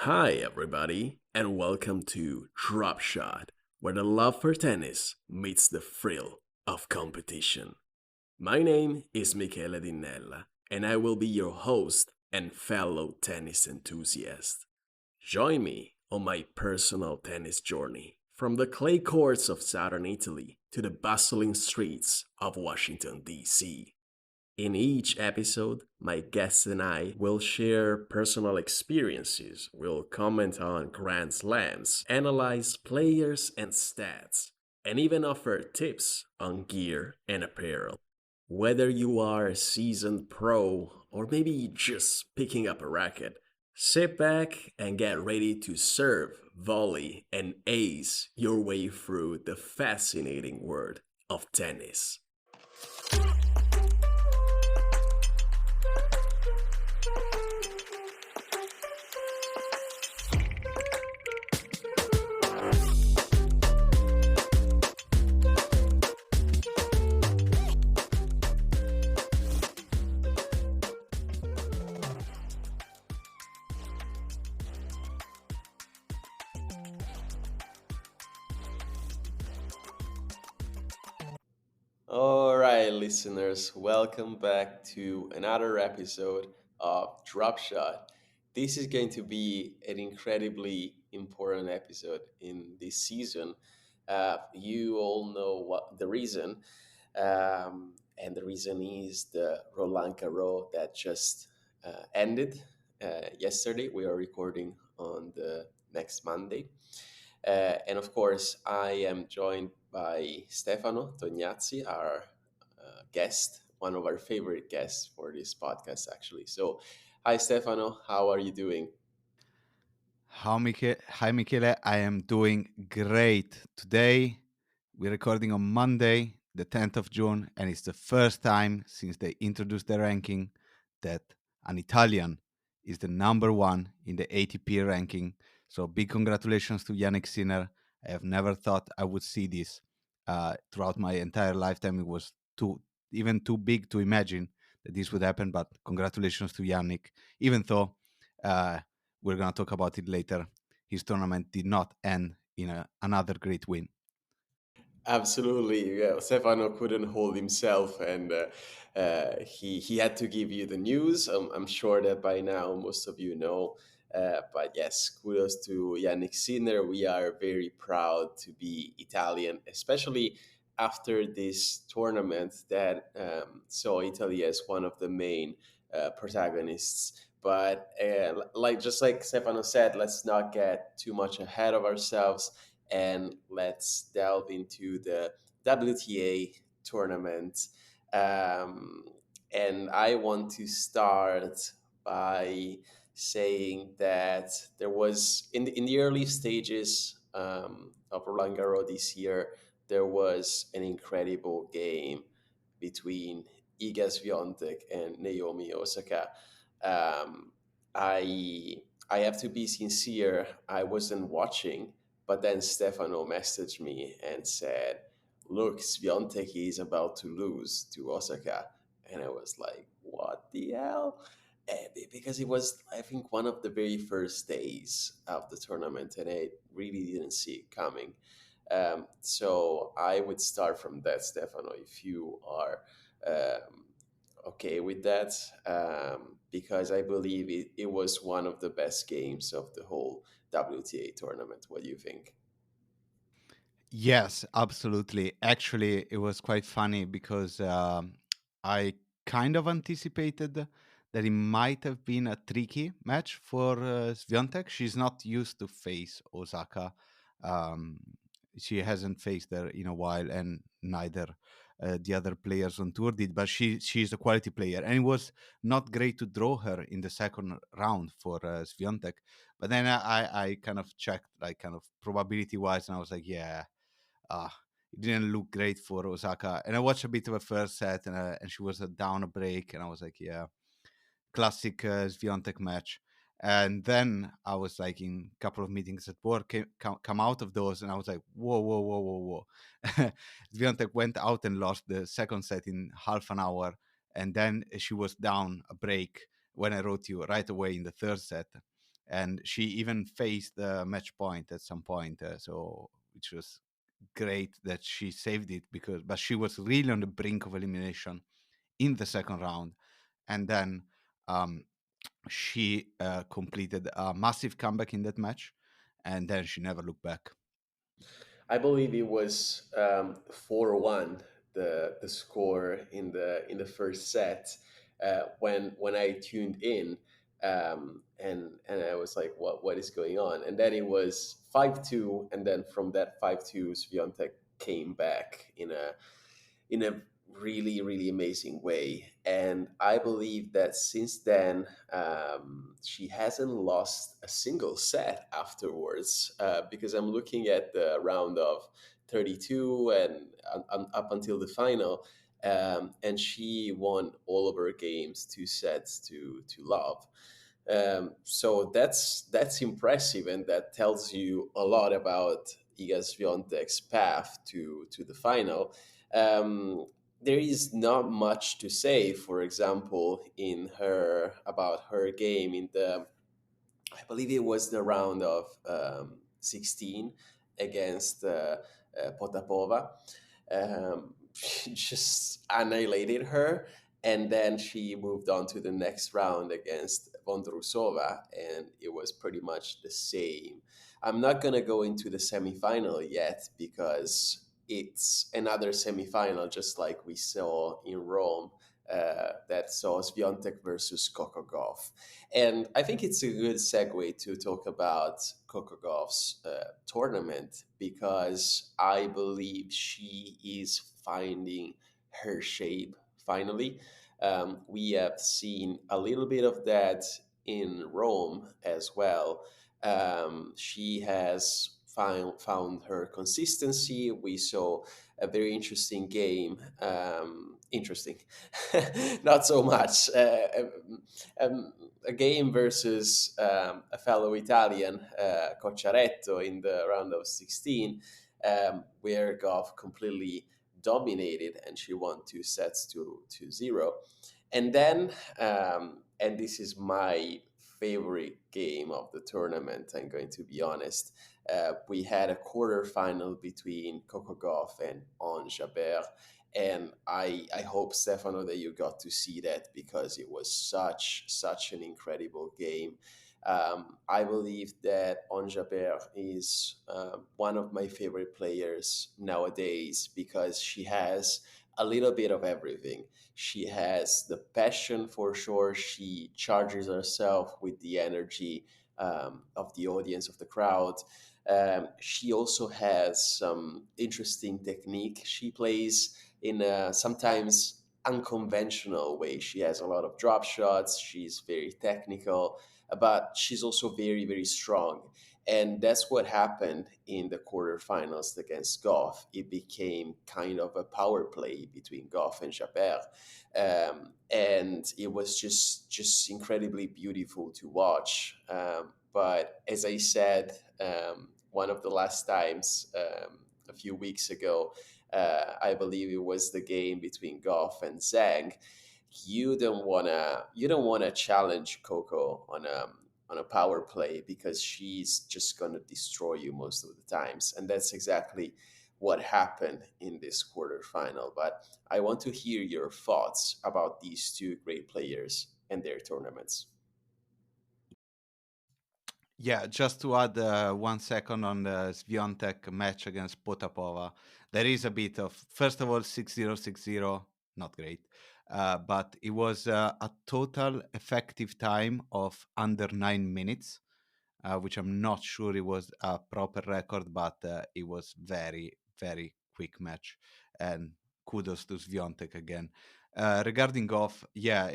Hi, everybody, and welcome to Drop Shot, where the love for tennis meets the thrill of competition. My name is Michele Dinella, and I will be your host and fellow tennis enthusiast. Join me on my personal tennis journey from the clay courts of southern Italy to the bustling streets of Washington, D.C. In each episode, my guests and I will share personal experiences, we'll comment on Grand Slams, analyze players and stats, and even offer tips on gear and apparel. Whether you are a seasoned pro or maybe just picking up a racket, sit back and get ready to serve, volley, and ace your way through the fascinating world of tennis. All right, listeners, welcome back to another episode of Drop Shot. This is going to be an incredibly important episode in this season. You all know what the reason, and the reason is the Roland Garros that just ended yesterday. We are recording on the next Monday. And of course, I am joined by Stefano Tognazzi, our guest, one of our favorite guests for this podcast, actually. So, hi, Stefano. How are you doing? Hi, Michele. I am doing great. Today, we're recording on Monday, the 10th of June, and it's the first time since they introduced the ranking that an Italian is the number one in the ATP ranking. So, big congratulations to Yannick Sinner. I have never thought I would see this throughout my entire lifetime. It was even too big to imagine that this would happen, but congratulations to Yannick, even though. Uh, we're going to talk about it later. His tournament did not end in another great win. Absolutely, yeah. Stefano couldn't hold himself, and he had to give you the news. I'm sure that by now most of you know. But yes, kudos to Yannick Sinner. We are very proud to be Italian, especially after this tournament that saw Italy as one of the main protagonists. But like Stefano said, let's not get too much ahead of ourselves and let's delve into the WTA tournament. Um, and I want to start by saying that there was in the early stages of Roland Garros this year, there was an incredible game between Iga Świątek and Naomi Osaka. Um, I I have to be sincere. I wasn't watching, but then Stefano messaged me and said, "Look, Swiatek is about to lose to Osaka," and I was like, "What the hell?" Because it was, I think, one of the very first days of the tournament, and I really didn't see it coming. So I would start from that, Stefano, if you are um, okay with that, because I believe it was one of the best games of the whole WTA tournament. What do you think? Yes, absolutely. Actually, it was quite funny because I kind of anticipated that it might have been a tricky match for Swiatek. She's not used to face Osaka. Um, she hasn't faced her in a while, and neither the other players on tour did. But she's a quality player, and it was not great to draw her in the second round for Swiatek. But then I kind of checked, like kind of probability wise, and I was like, yeah, uh, it didn't look great for Osaka. And I watched a bit of a first set, and she was down a break, and I was like, yeah, classic Swiatek match. And then I was like in a couple of meetings at work, come out of those, and I was like, whoa, whoa, whoa, whoa, whoa. Swiatek went out and lost the second set in half an hour, and then she was down a break when I wrote you right away in the third set. and she even faced the match point at some point. So which was great that she saved it, because but she was really on the brink of elimination in the second round, and then um, she completed a massive comeback in that match, and then she never looked back. I believe it was 4-1, the score in the first set, when I tuned in, and I was like, what is going on? And then it was 5-2, and then from that 5-2, Swiatek came back in a really amazing way. And I believe that since then, she hasn't lost a single set afterwards, because I'm looking at the round of 32 and up until the final. And she won all of her games 2 sets to love. So that's impressive, and that tells you a lot about Iga Świątek's path to the final. Um, there is not much to say, for example, in her about her game in the, I believe it was the round of 16 against Potapova. She just annihilated her, and then she moved on to the next round against Vondrousova, and it was pretty much the same. I'm not going to go into the semifinal yet because it's another semifinal, just like we saw in Rome, that saw Swiatek versus Coco Gauff. And I think it's a good segue to talk about Coco Gauff's tournament, because I believe she is finding her shape finally. We have seen a little bit of that in Rome as well. She has found her consistency. We saw a very interesting game. Interesting, not so much. A game versus a fellow Italian, Cocciaretto, in the round of 16, where Goff completely dominated and she won 2 sets to 0. And then, and this is my favorite game of the tournament, I'm going to be honest. We had a quarterfinal between Coco Gauff and Ons Jabeur, and I hope, Stefano, that you got to see that, because it was such an incredible game. I believe that Onjaber is one of my favorite players nowadays, because she has a little bit of everything. She has the passion, for sure. She charges herself with the energy of the audience, of the crowd. She also has some interesting technique. She plays in a sometimes unconventional way. She has a lot of drop shots. She's very technical, but she's also very strong. And that's what happened in the quarterfinals against Goff. It became kind of a power play between Goff and Jabeur. And it was just incredibly beautiful to watch. But as I said, one of the last times, a few weeks ago, I believe it was the game between Goff and Zhang. You don't wanna challenge Coco on a power play, because she's just gonna destroy you most of the times, and that's exactly what happened in this quarterfinal. But I want to hear your thoughts about these two great players and their tournaments. Yeah, just to add 1 second on the Swiatek match against Potapova, there is a bit of, first of all, 6-0, 6-0, not great. But it was a total effective time of under 9 minutes, which I'm not sure it was a proper record, but it was very quick match. And kudos to Swiatek again. Regarding Goff, yeah,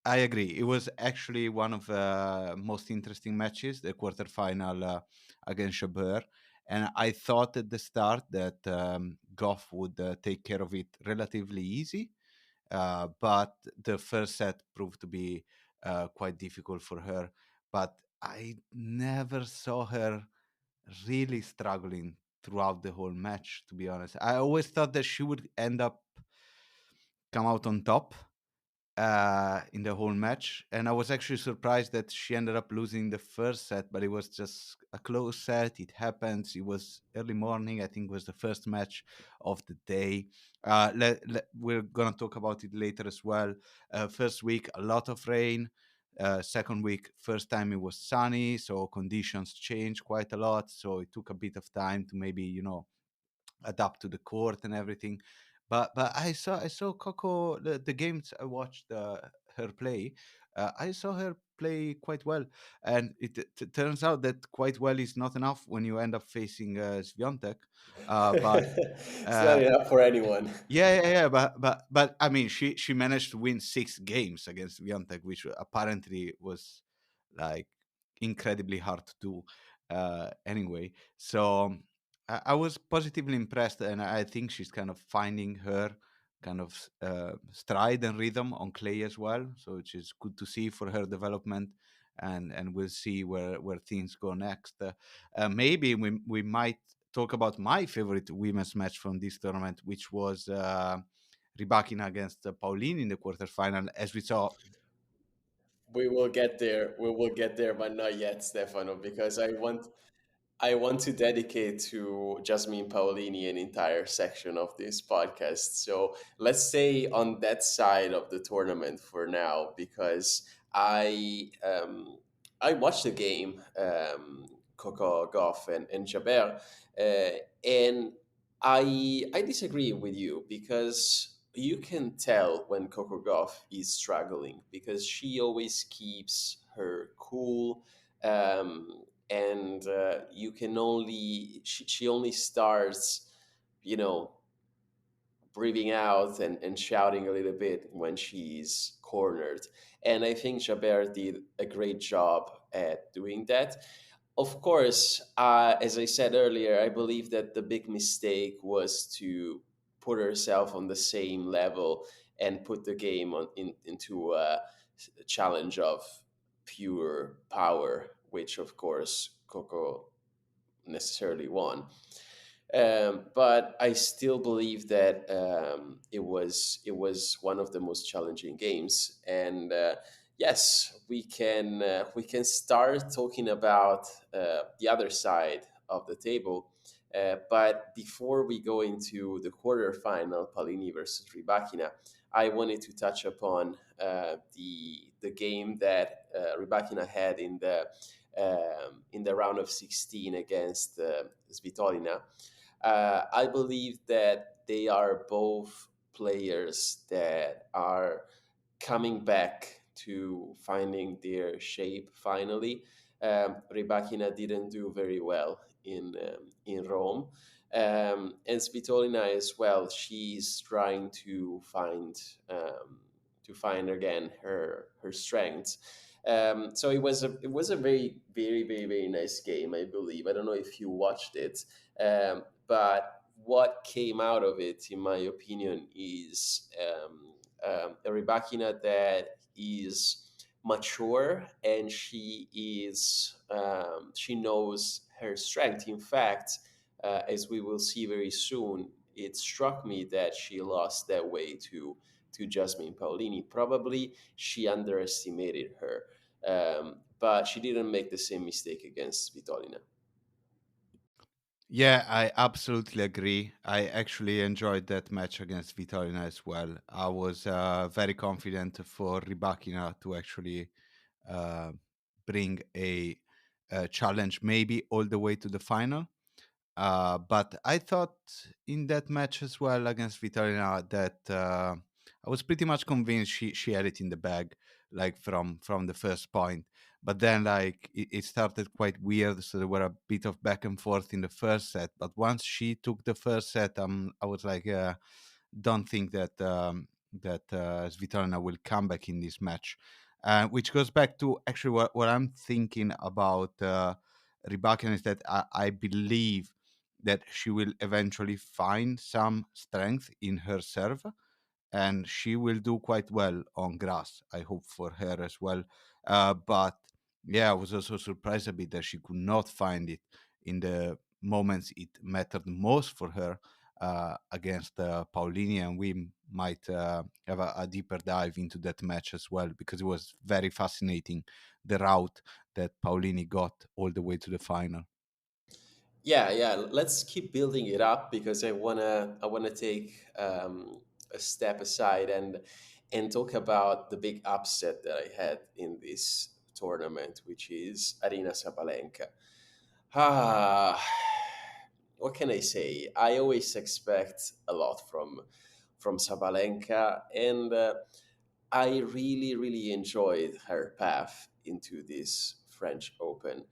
I agree. It was actually one of the most interesting matches, the quarterfinal against Jabeur. And I thought at the start that Goff would take care of it relatively easy. But the first set proved to be quite difficult for her. But I never saw her really struggling throughout the whole match, to be honest. I always thought that she would end up come out on top. in the whole match. And I was actually surprised that she ended up losing the first set, but it was just a close set. It happens. It was early morning. I think it was the first match of the day. We're going to talk about it later as well. First week, a lot of rain. Second week, first time it was sunny, so conditions changed quite a lot. So it took a bit of time to maybe, adapt to the court and everything. But I saw Coco the games I watched her play. I saw her play quite well, and it turns out that quite well is not enough when you end up facing Swiatek. But It's not uh, enough for anyone. yeah. But I mean, she managed to win 6 games against Świątek, which apparently was like incredibly hard to do. Anyway, so I was positively impressed, and I think she's kind of finding her kind of stride and rhythm on clay as well. So which is good to see for her development. And we'll see where things go next. Maybe we might talk about my favorite women's match from this tournament, which was Rybakina against Paolini in the quarterfinal. As we saw, We will get there. We will get there, but not yet, Stefano, because I want to dedicate to Jasmine Paolini an entire section of this podcast. So let's stay on that side of the tournament for now, because I watched the game, Coco Goff and Jabeur, and I disagree with you, because you can tell when Coco Goff is struggling, because she always keeps her cool. And you can only she only starts, you know breathing out and shouting a little bit when she's cornered. And I think Jabert did a great job at doing that. Of course, as I said earlier, I believe that the big mistake was to put herself on the same level and put the game into a challenge of pure power, which of course Coco necessarily won. But I still believe that it was one of the most challenging games. And yes, we can start talking about the other side of the table. But before we go into the quarterfinal, Palini versus Rybakina, I wanted to touch upon the game that Rybakina had in the round of 16 against Svitolina. I believe that they are both players that are coming back to finding their shape finally. Rybakina didn't do very well in Rome, and Svitolina as well. She's trying to find again her strengths. So it was a very very very very nice game. I believe. I don't know if you watched it, but what came out of it, in my opinion, is a Rybakina that is mature, and she knows her strength. In fact, as we will see very soon, it struck me that she lost that way to Jasmine Paolini. Probably she underestimated her, but she didn't make the same mistake against Svitolina. yeah, I absolutely agree. I actually enjoyed that match against Vitorina as well. I was very confident for Rybakina to actually uh, bring a challenge, maybe all the way to the final. But I thought in that match as well against Vitorina that I was pretty much convinced she had it in the bag, like from the first point. But then like it started quite weird, so there were a bit of back and forth in the first set. But once she took the first set, I was like, don't think that Svitolina will come back in this match. Which goes back to actually what I'm thinking about Rybakina is that I believe that she will eventually find some strength in her serve, and she will do quite well on grass. I hope for her as well. But yeah, I was also surprised a bit that she could not find it in the moments it mattered most for her. against Paolini, and we might have a deeper dive into that match as well, because it was very fascinating, the route that Paolini got all the way to the final. Yeah, yeah. Let's keep building it up because I wanna take a step aside and talk about the big upset that I had in this tournament, which is Arina Sabalenka. Ah, what can I say? I always expect a lot from Sabalenka, and I really, really enjoyed her path into this French Open.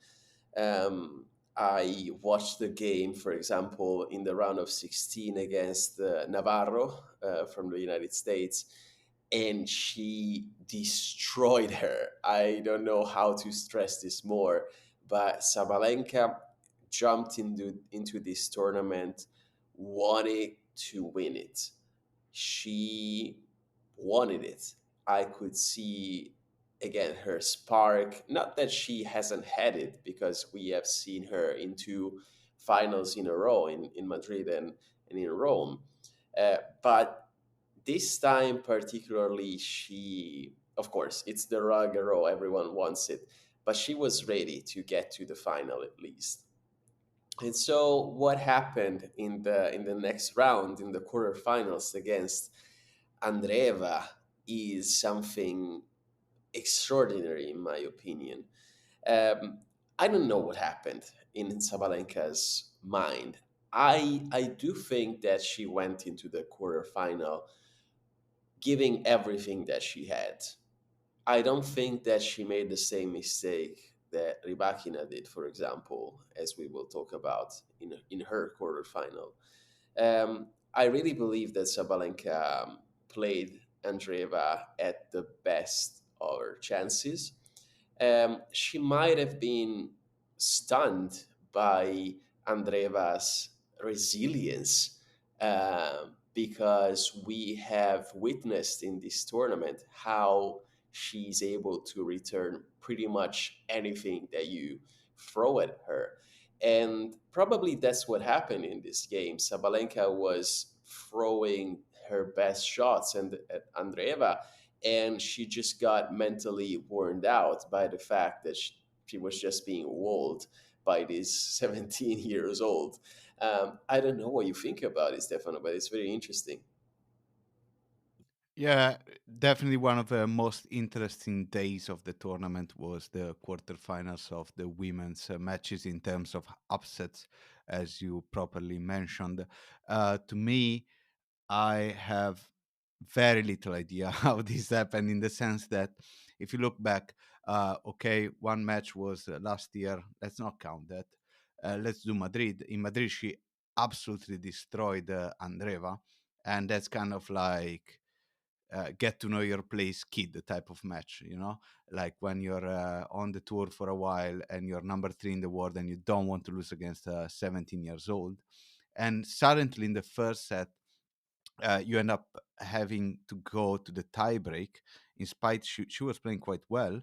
Um, I watched the game, for example, in the round of 16 against Navarro from the United States, and she destroyed her. I don't know how to stress this more, but Sabalenka jumped into this tournament wanting to win it. She wanted it. I could see again her spark. Not that she hasn't had it, because we have seen her in two finals in a row in Madrid and in Rome. But this time, particularly, she, of course, it's the Roland Garros, everyone wants it, but she was ready to get to the final at least. And so, what happened in the next round in the quarterfinals against Andreeva is something extraordinary, in my opinion. Um, I don't know what happened in Sabalenka's mind. I do think that she went into the quarterfinal giving everything that she had. I don't think that she made the same mistake that Rybakina did, for example, as we will talk about in her quarterfinal. I really believe that Sabalenka played Andreeva at the best of her chances. She might have been stunned by Andreeva's resilience, because we have witnessed in this tournament how she's able to return pretty much anything that you throw at her. And probably that's what happened in this game. Sabalenka was throwing her best shots and at Andreeva, and she just got mentally worn out by the fact that she was just being walled by this 17 years old. I don't know what you think about it, Stefano, but it's very interesting. Yeah, definitely one of the most interesting days of the tournament was the quarterfinals of the women's matches in terms of upsets, as you properly mentioned. To me, I have very little idea how this happened, in the sense that if you look back, okay, one match was last year. Let's not count that. Let's do Madrid. In Madrid, she absolutely destroyed Andreva, and that's kind of like get to know your place kid type of match, like when you're on the tour for a while and you're number 3 in the world and you don't want to lose against 17 years old. And suddenly in the first set, you end up having to go to the tie break. In spite, she was playing quite well,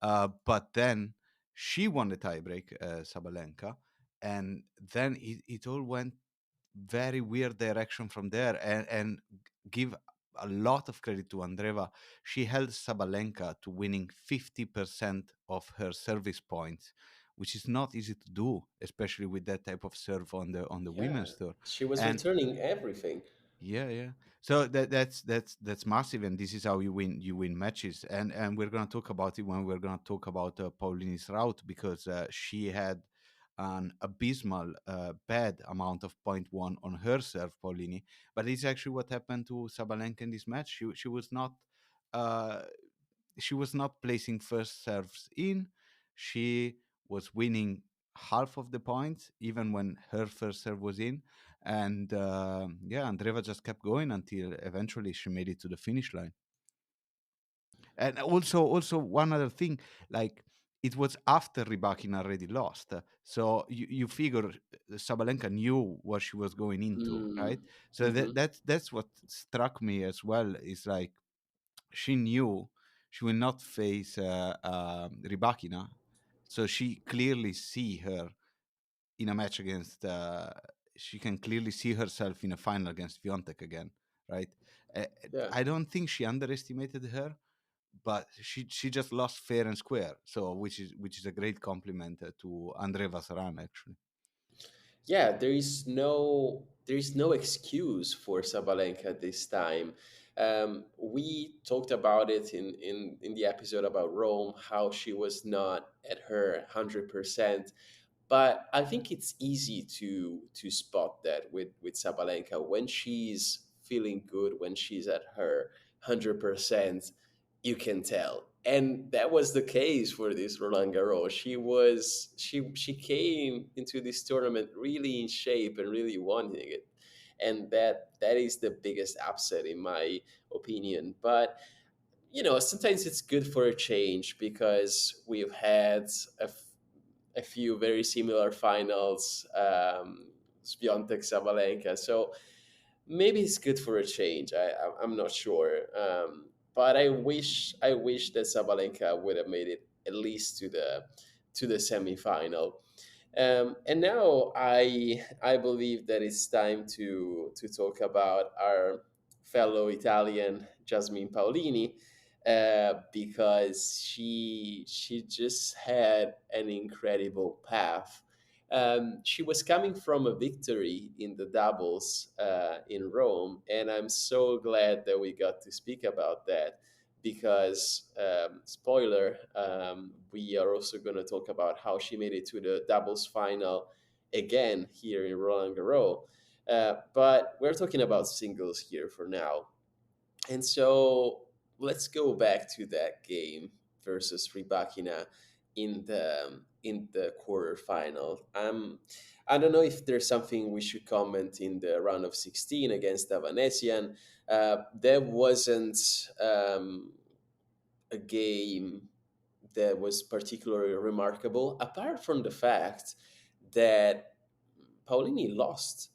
but then she won the tie break, Sabalenka, and then it all went very weird direction from there. And give a lot of credit to Andreva. She held Sabalenka to winning 50% of her service points, which is not easy to do, especially with that type of serve on the Yeah, women's tour. she was And returning everything. yeah, yeah. So that's massive, and this is how you win matches. And we're gonna talk about it when we're gonna talk about Paulini's route, because she had an abysmal bad amount of point one on her serve, Paulini. But it's actually what happened to Sabalenka in this match. Uh, she was not placing first serves in. She was winning half of the points, even when her first serve was in. And yeah, Andreva just kept going until eventually she made it to the finish line. And also one other thing, like it was after Rybakin already lost, so you figure Sabalenka knew what she was going into, right? So Mm-hmm. that's what struck me as well. Is like she knew she will not face Rybakina, so she clearly see her in a match against she can clearly see herself in a final against Viontek again, right? Uh, Yeah. I don't think she underestimated her, but she just lost fair and square. So which is a great compliment to Andre Vasaran actually. Yeah, there is no excuse for Sabalenka this time. We talked about it in the episode about Rome, how she was not at her 100%. But I think it's easy to spot that with Sabalenka when she's feeling good, when she's at her 100%, you can tell. And that was the case for this Roland Garros. She came into this tournament really in shape and really wanting it. And that is the biggest upset in my opinion. But sometimes it's good for a change because we've had a a few very similar finals, Świątek Sabalenka. So maybe it's good for a change. I'm not sure, but I wish that Sabalenka would have made it at least to the semifinal. And now I believe that it's time to talk about our fellow Italian Jasmine Paolini, because she just had an incredible path. She was coming from a victory in the doubles in Rome, and I'm so glad that we got to speak about that because, spoiler, we are also going to talk about how she made it to the doubles final again here in Roland Garros. But we're talking about singles here for now. And so let's go back to that game versus Rybakina in the quarterfinal. I don't know if there's something we should comment in the round of 16 against Avanesian. There wasn't a game that was particularly remarkable, apart from the fact that Paulini lost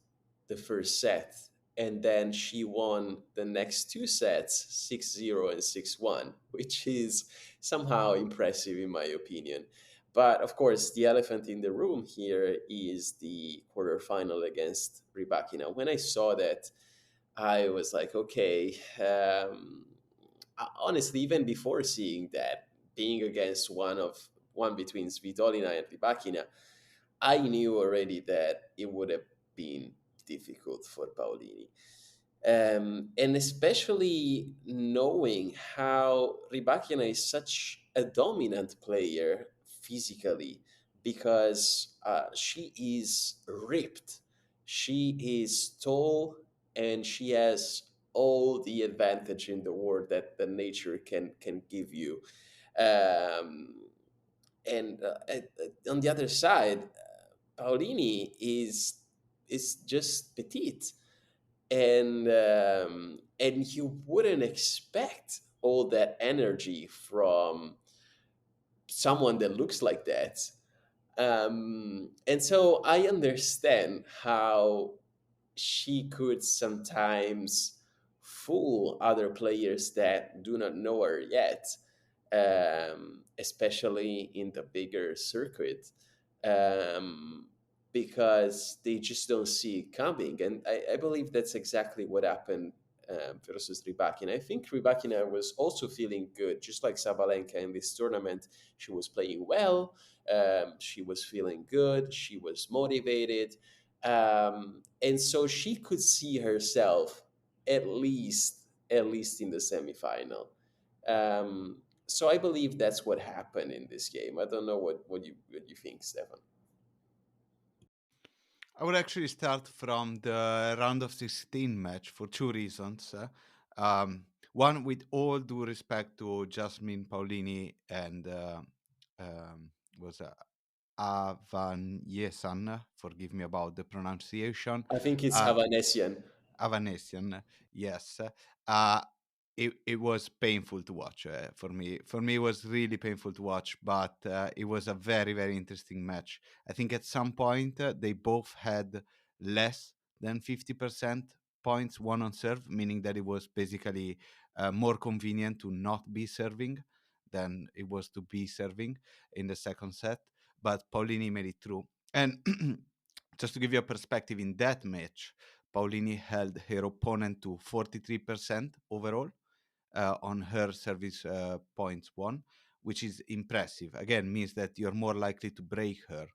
the first set and then she won the next two sets 6-0 and 6-1, which is somehow impressive in my opinion. But of course, the elephant in the room here is the quarterfinal against Rybakina. When I saw that, I was like, okay. Honestly, even before seeing that, being against one between Svitolina and Rybakina, I knew already that it would have been difficult for Paolini. And especially knowing how Rybakina is such a dominant player physically, because she is ripped, she is tall, and she has all the advantage in the world that the nature can give you. Um, and on the other side, Paolini is just petite, and you wouldn't expect all that energy from someone that looks like that. And so I understand how she could sometimes fool other players that do not know her yet, especially in the bigger circuit, um, because they just don't see it coming. And I believe that's exactly what happened versus Rybakina. I think Rybakina was also feeling good, just like Sabalenka in this tournament. She was playing well. She was feeling good. She was motivated. And so she could see herself at least in the semifinal. So I believe that's what happened in this game. I don't know what you think, Stefan. I would actually start from the round of 16 match for two reasons. One, with all due respect to Jasmine Paolini and was Avanyesan, forgive me about the pronunciation. I think it's Uh, Avanesian. Avanesian, yes. Uh, it was painful to watch for me. For me, it was really painful to watch, but it was a very, very interesting match. I think at some point they both had less than 50% points one on serve, meaning that it was basically more convenient to not be serving than it was to be serving in the second set. But Paulini made it through. And Just to give you a perspective, in that match, Paolini held her opponent to 43% overall on her service points won, which is impressive. Again, means that you're more likely to break her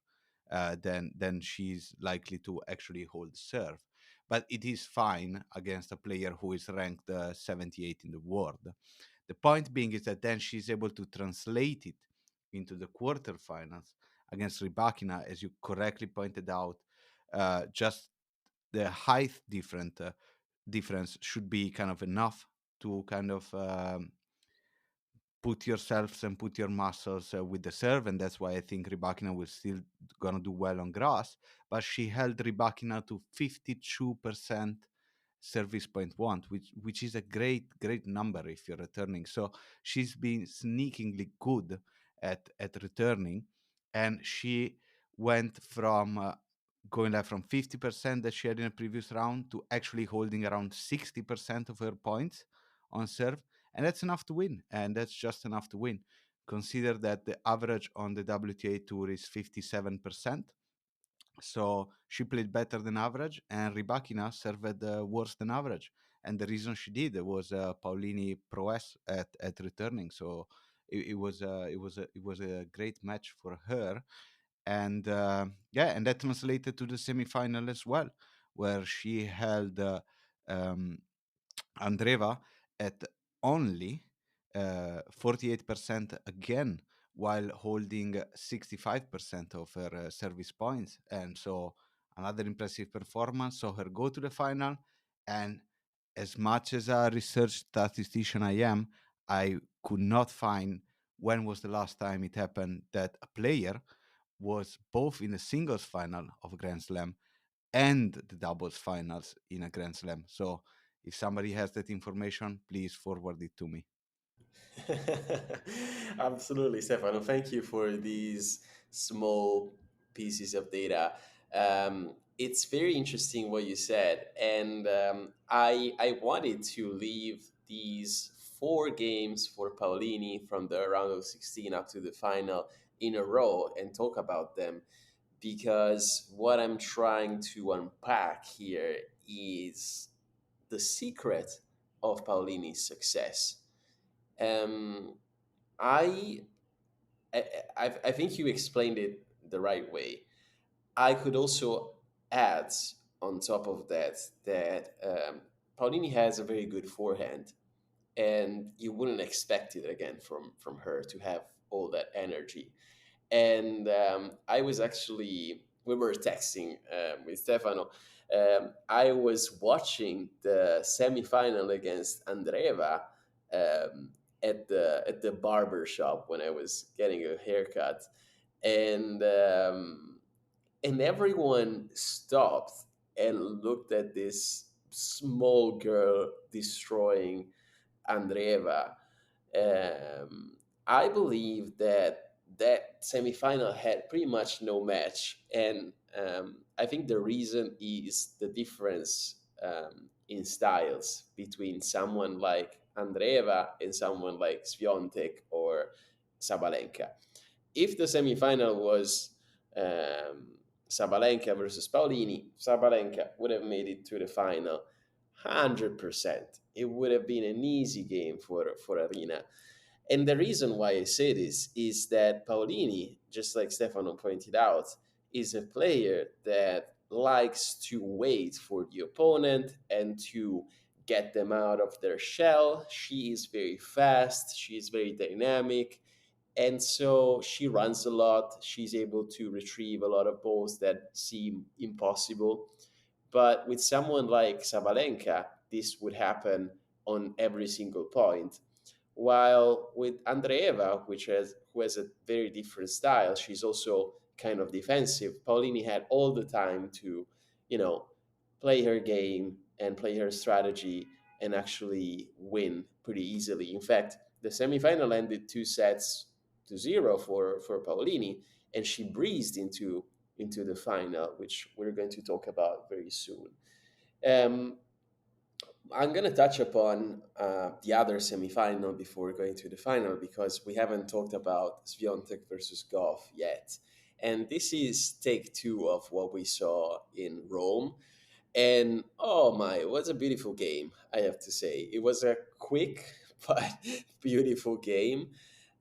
than she's likely to actually hold serve. But it is fine against a player who is ranked 78 in the world. The point being is that then she's able to translate it into the quarterfinals against Rybakina, as you correctly pointed out. Just the height difference should be kind of enough to kind of put yourselves and put your muscles with the serve, and that's why I think Rybakina will still gonna do well on grass. But she held Rybakina to 52% service point want, which is a great number if you're returning. So she's been sneakingly good at returning, and she went from going like from 50% that she had in a previous round to actually holding around 60% of her points on serve, and that's enough to win. And that's just enough to win. Consider that the average on the WTA tour is 57%. So she played better than average, and Rybakina served worse than average. And the reason she did was Paolini prowess at returning. So it was a great match for her, and yeah, and that translated to the semifinal as well, where she held um, Andreva at only 48% again, while holding 65% of her service points. And so another impressive performance. So her go to the final. And as much as a research statistician I am, I could not find when was the last time it happened that a player was both in the singles final of a Grand Slam and the doubles finals in a Grand Slam. So if somebody has that information, please forward it to me. Absolutely, Stefano. Thank you for these small pieces of data. It's very interesting what you said, and I wanted to leave these four games for Paolini from the round of 16 up to the final in a row and talk about them, because what I'm trying to unpack here is the secret of Paolini's success. Um, I, I think you explained it the right way. I could also add on top of that that Paulini has a very good forehand, and you wouldn't expect it again from her to have all that energy. And I was actually, we were texting with Stefano. I was watching the semifinal against Andreeva um, at the barber shop when I was getting a haircut, and everyone stopped and looked at this small girl destroying Andreeva. um, I believe that that semifinal had pretty much no match, and I think the reason is the difference in styles between someone like Andreeva and someone like Świątek or Sabalenka. If the semifinal was um, Sabalenka versus Paolini, Sabalenka would have made it to the final 100%. It would have been an easy game for Arena. And the reason why I say this is that Paolini, just like Stefano pointed out, is a player that likes to wait for the opponent and to get them out of their shell. She is very fast, she is very dynamic, and so she runs a lot. She's able to retrieve a lot of balls that seem impossible. But with someone like Sabalenka, this would happen on every single point. While with Andreeva, who has a very different style, she's also kind of defensive. Paulini had all the time to, you know, play her game and play her strategy and actually win pretty easily. In fact, the semifinal ended 2-0 for Paolini, and she breezed into the final, which we're going to talk about very soon. Um, I'm going to touch upon the other semifinal before going to the final, because we haven't talked about Swiatek versus Goff yet. And this is take two of what we saw in Rome. And oh my, what a beautiful game, I have to say. It was a quick but beautiful game.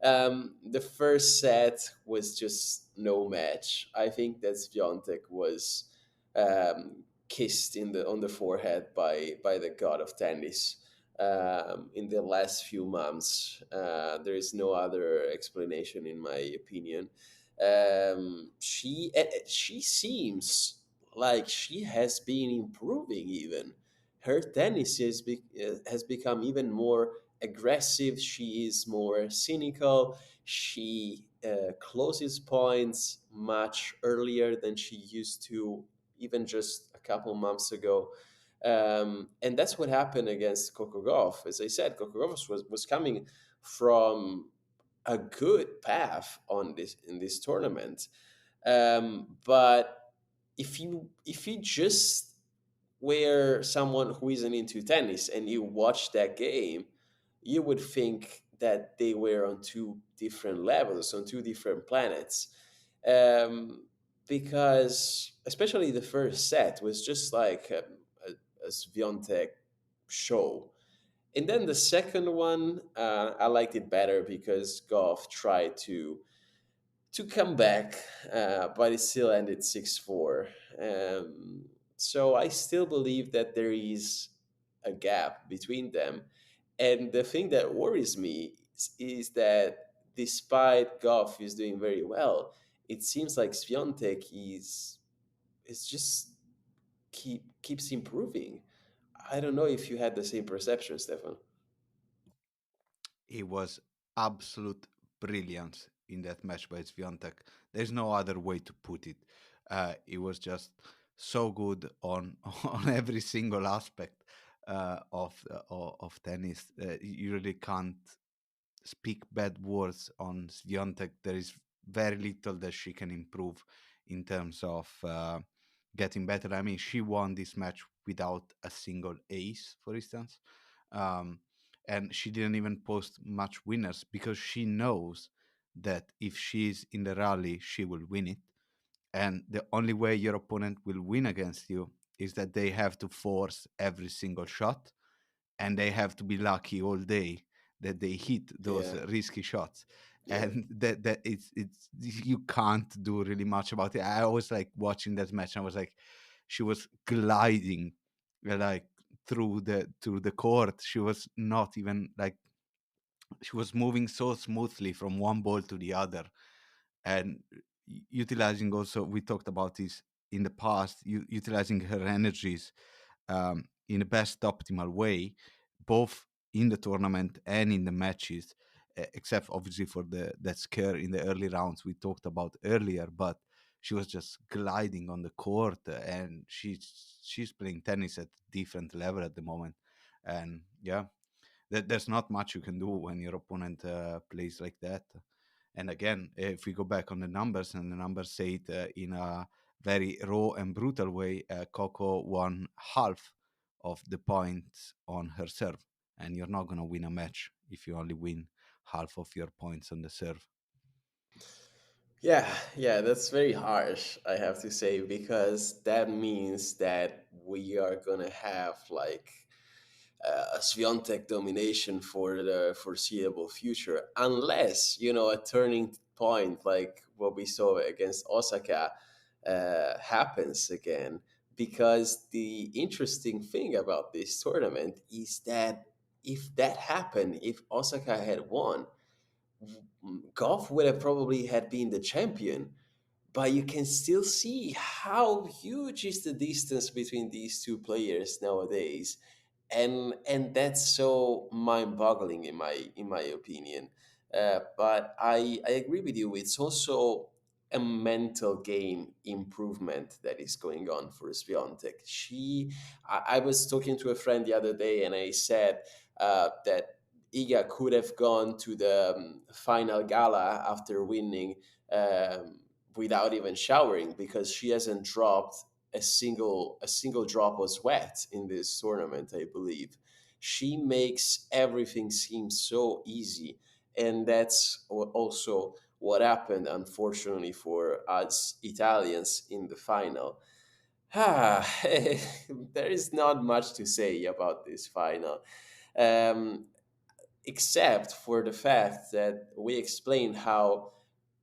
The first set was just no match. I think that Swiatek was kissed in the on the forehead by the god of tennis in the last few months. There is no other explanation, in my opinion. She seems like she has been improving. Even her tennis has become even more aggressive. She is more cynical. She closes points much earlier than she used to, even just a couple months ago. And that's what happened against Coco Gauff. As I said, Coco Gauff was coming from a good path on this in this tournament. But if you just were someone who isn't into tennis and you watch that game, you would think that they were on two different levels, on two different planets. Um, because especially the first set was just like a Swiatek show. And then the second one, I liked it better because Goff tried to come back, but it still ended 6-4. So I still believe that there is a gap between them. And the thing that worries me is that despite Goff is doing very well, it seems like Swiatek is just keeps improving. I don't know if you had the same perception, Stefan. It was absolute brilliance in that match by Swiatek. There's no other way to put it. It was just so good on on every single aspect of tennis. You really can't speak bad words on Swiatek. There is very little that she can improve in terms of getting better. I mean, she won this match without a single ace, for instance. Um, and she didn't even post much winners because she knows that if she's in the rally, she will win it. And the only way your opponent will win against you is that they have to force every single shot and they have to be lucky all day that they hit those Yeah, risky shots, yeah, and that it's you can't do really much about it. I was like watching that match and I was like, she was gliding like through the court. She was not even like, she was moving so smoothly from one ball to the other, and utilizing also, we talked about this in the past, utilizing her energies in the best optimal way, both in the tournament and in the matches, except obviously for the that scare in the early rounds we talked about earlier. But she was just gliding on the court, and she's playing tennis at a different level at the moment. And yeah, there's not much you can do when your opponent plays like that. And again, if we go back on the numbers, and the numbers say it in a very raw and brutal way, Coco won half of the points on her serve. And you're not going to win a match if you only win half of your points on the serve. yeah, yeah. That's very harsh, I have to say, because that means that we are gonna have like a Swiatek domination for the foreseeable future, unless a turning point like what we saw against Osaka happens again. Because the interesting thing about this tournament is that if that happened, if Osaka had won, Golf would have probably had been the champion. But you can still see how huge is the distance between these two players nowadays, and that's so mind-boggling in my opinion. But I agree with you. It's also a mental game improvement that is going on for Swiatek. I was talking to a friend the other day, and I said that Iga could have gone to the final gala after winning um, without even showering, because she hasn't dropped a single drop of sweat in this tournament, I believe. She makes everything seem so easy, and that's also what happened, unfortunately for us Italians in the final. Ah, there is not much to say about this final. Um, Except for the fact that we explained how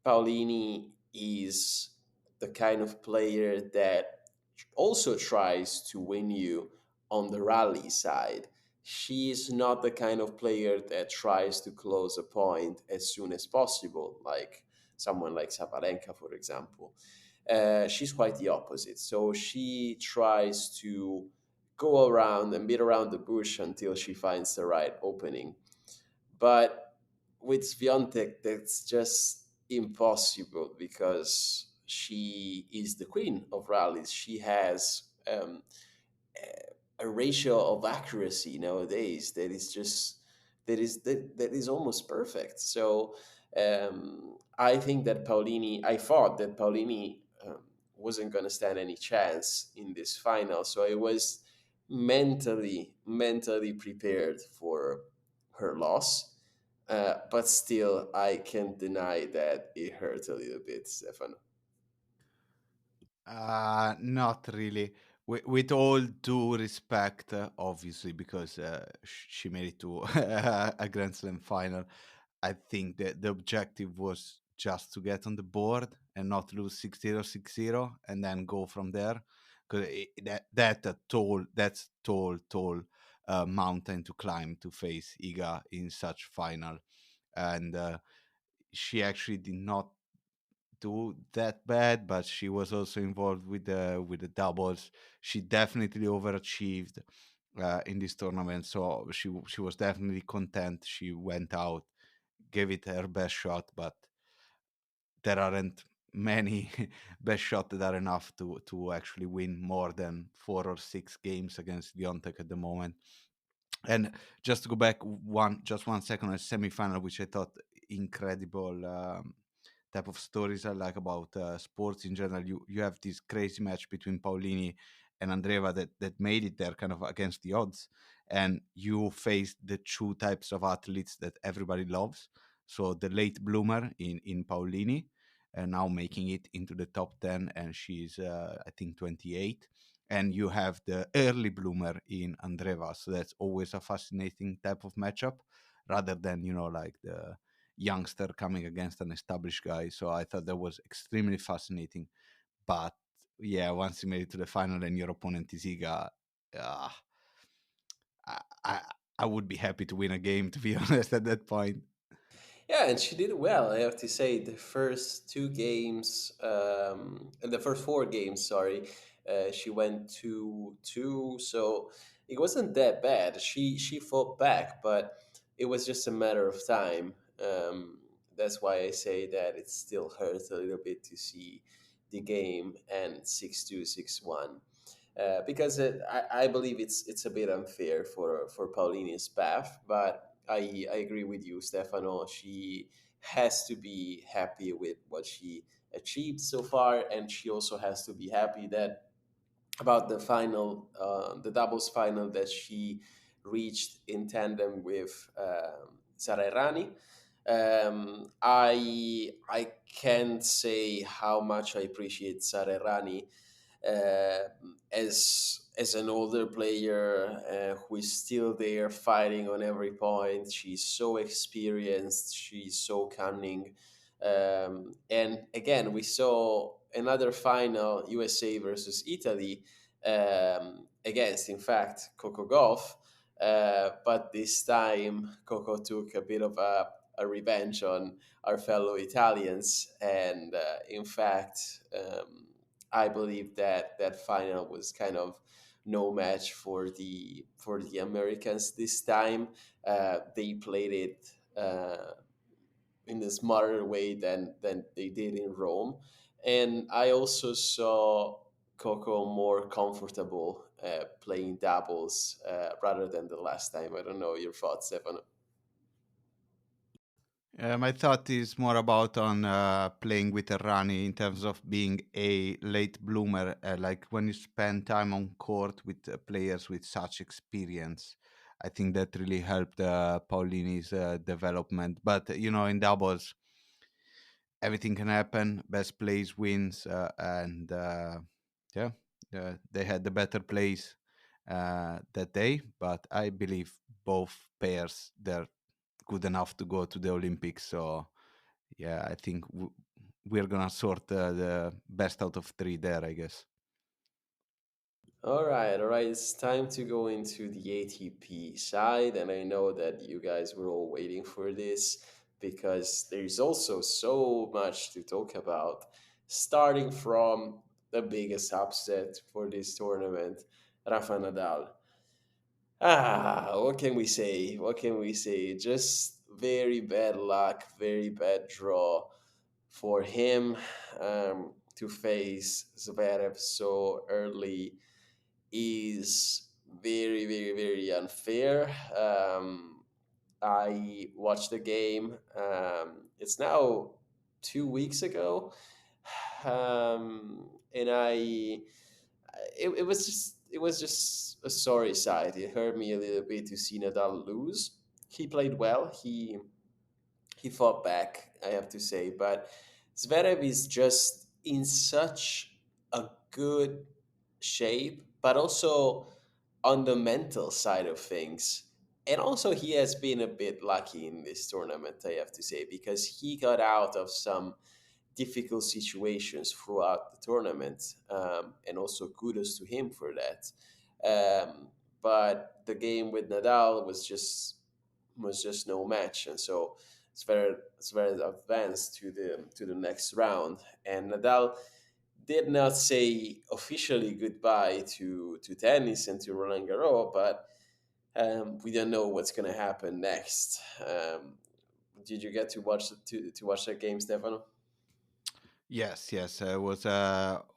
Paolini is the kind of player that also tries to win you on the rally side. She is not the kind of player that tries to close a point as soon as possible, like someone like Sabalenka, for example. She's quite the opposite. So she tries to go around and beat around the bush until she finds the right opening. But with Swiatek, that's just impossible because she is the queen of rallies. She has a ratio of accuracy nowadays that is almost perfect. So I thought that Paolini wasn't going to stand any chance in this final. So I was mentally prepared for her loss. But still, I can't deny that it hurt a little bit, Stefano. Not really. With all due respect, obviously, because she made it to a Grand Slam final. I think that the objective was just to get on the board and not lose 6-0, 6-0, and then go from there. Because that's tall mountain to climb to face Iga in such final, and she actually did not do that bad, but she was also involved with the doubles. She definitely overachieved in this tournament, so she was definitely content. She went out, gave it her best shot, but there aren't many best shots that are enough to actually win more than 4 or 6 games against Biontech at the moment. And just to go back just 1 second on the semifinal, which I thought incredible type of stories I like about sports in general. You have this crazy match between Paolini and Andreeva that made it there kind of against the odds, and you face the two types of athletes that everybody loves. So the late bloomer in Paolini, and now making it into the top 10, and she's I think 28, and you have the early bloomer in Andreva. So that's always a fascinating type of matchup, rather than like the youngster coming against an established guy. So I thought that was extremely fascinating. But yeah, once you made it to the final and your opponent is Iga, uh, I, I I would be happy to win a game. To be honest, at that point. Yeah, and she did well. I have to say, the first 4 games, sorry, she went 2-2, so it wasn't that bad. She fought back, but it was just a matter of time. That's why I say that it still hurts a little bit to see the game end 6-2, 6-1. Because I believe it's a bit unfair for Paulini's path, but I agree with you, Stefano. She has to be happy with what she achieved so far, and she also has to be happy that about the final, the doubles final that she reached in tandem with Sara Errani. I can't say how much I appreciate Sara Errani uh, as an older player who is still there fighting on every point. She's so experienced. She's so cunning. And again, we saw another final, USA versus Italy, against, in fact, Coco Gauff. But this time, Coco took a bit of a revenge on our fellow Italians, and in fact, I believe that that final was kind of no match for the Americans this time. They played it in a smarter way than they did in Rome, and I also saw Coco more comfortable playing doubles rather than the last time. I don't know your thoughts, Stefano. My thought is more about on playing with Rani in terms of being a late bloomer. Like when you spend time on court with players with such experience, I think that really helped Paulini's development. But in doubles, everything can happen. Best plays wins, and yeah, they had the better plays that day. But I believe both pairs they're good enough to go to the Olympics. So yeah, I think we're gonna sort the best out of three there, I guess. All right. It's time to go into the ATP side, and I know that you guys were all waiting for this because there's also so much to talk about. Starting from the biggest upset for this tournament, Rafa Nadal. What can we say? What can we say? Just very bad luck, very bad draw for him to face Zverev so early is very, very, very unfair. I watched the game. It's now 2 weeks ago, and it was just a sorry sight. It hurt me a little bit to see Nadal lose. He played well. He fought back, I have to say, but Zverev is just in such a good shape, but also on the mental side of things. And also, he has been a bit lucky in this tournament, I have to say, because he got out of some difficult situations throughout the tournament, and also kudos to him for that. But the game with Nadal was just no match, and so Zverev advanced to the next round, and Nadal did not say officially goodbye to tennis and to Roland Garros, but we don't know what's going to happen next. Did you get to to watch that game, Stefano? Yes, yes, it was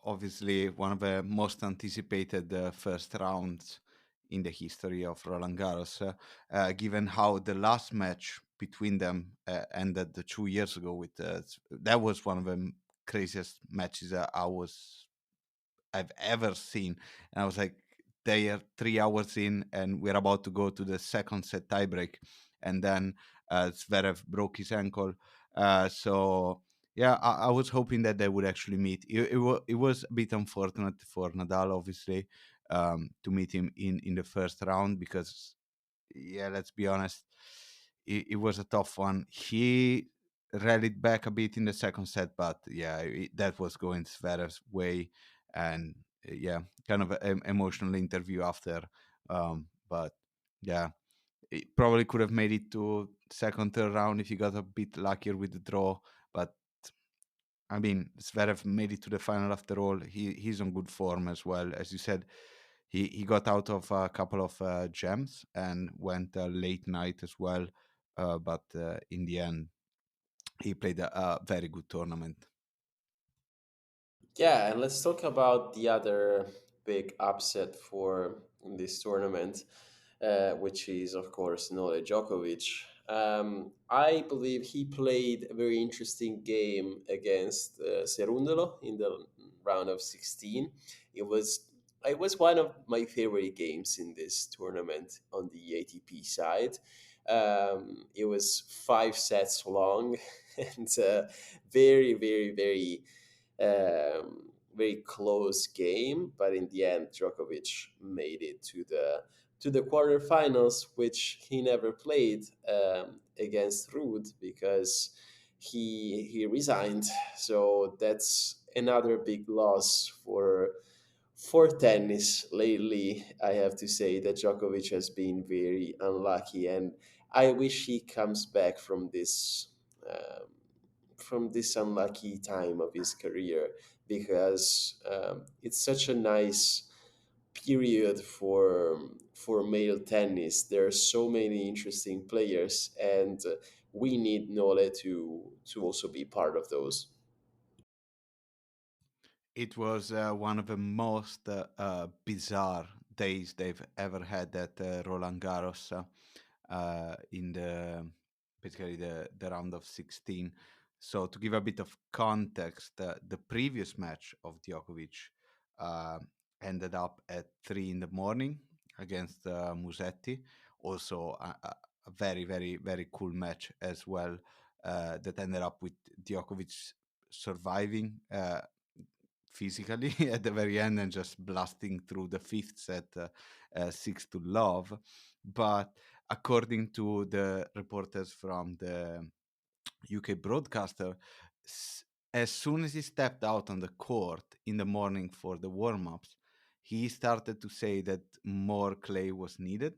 obviously one of the most anticipated first rounds in the history of Roland Garros, given how the last match between them ended 2 years ago. That was one of the craziest matches I've ever seen, and I was like, they are 3 hours in, and we're about to go to the second set tiebreak, and then Zverev broke his ankle. So yeah, I was hoping that they would actually meet. It was a bit unfortunate for Nadal, obviously, to meet him in the first round because, yeah, let's be honest, it was a tough one. He rallied back a bit in the second set, but yeah, that was going Zverev's way, and yeah, kind of an emotional interview after. But yeah, it probably could have made it to second, third round if he got a bit luckier with the draw. But I mean, Zverev made it to the final after all. He's on good form as well, as you said. He got out of a couple of gems and went late night as well. But in the end, he played a very good tournament. Yeah, and let's talk about the other big upset for this tournament, which is, of course, Novak Djokovic. I believe he played a very interesting game against Cerundolo in the round of 16. It was it was one of my favorite games in this tournament on the ATP side. It was 5 sets long and very, very, very very close game, but in the end, Djokovic made it to the quarterfinals, which he never played against Ruud because he resigned. So that's another big loss for tennis lately. I have to say that Djokovic has been very unlucky, and I wish he comes back Um, from this unlucky time of his career because it's such a nice period for male tennis. There are so many interesting players, and we need Nole to also be part of those. It was one of the most bizarre days they've ever had at Roland Garros in the basically the round of 16. So to give a bit of context, the previous match of Djokovic uh, ended up at 3 in the morning against Musetti. Also a very very very cool match as well. that ended up with Djokovic surviving physically at the very end and just blasting through the fifth set 6-love. But according to the reporters from the UK broadcaster, as soon as he stepped out on the court in the morning for the warm-ups, he started to say that more clay was needed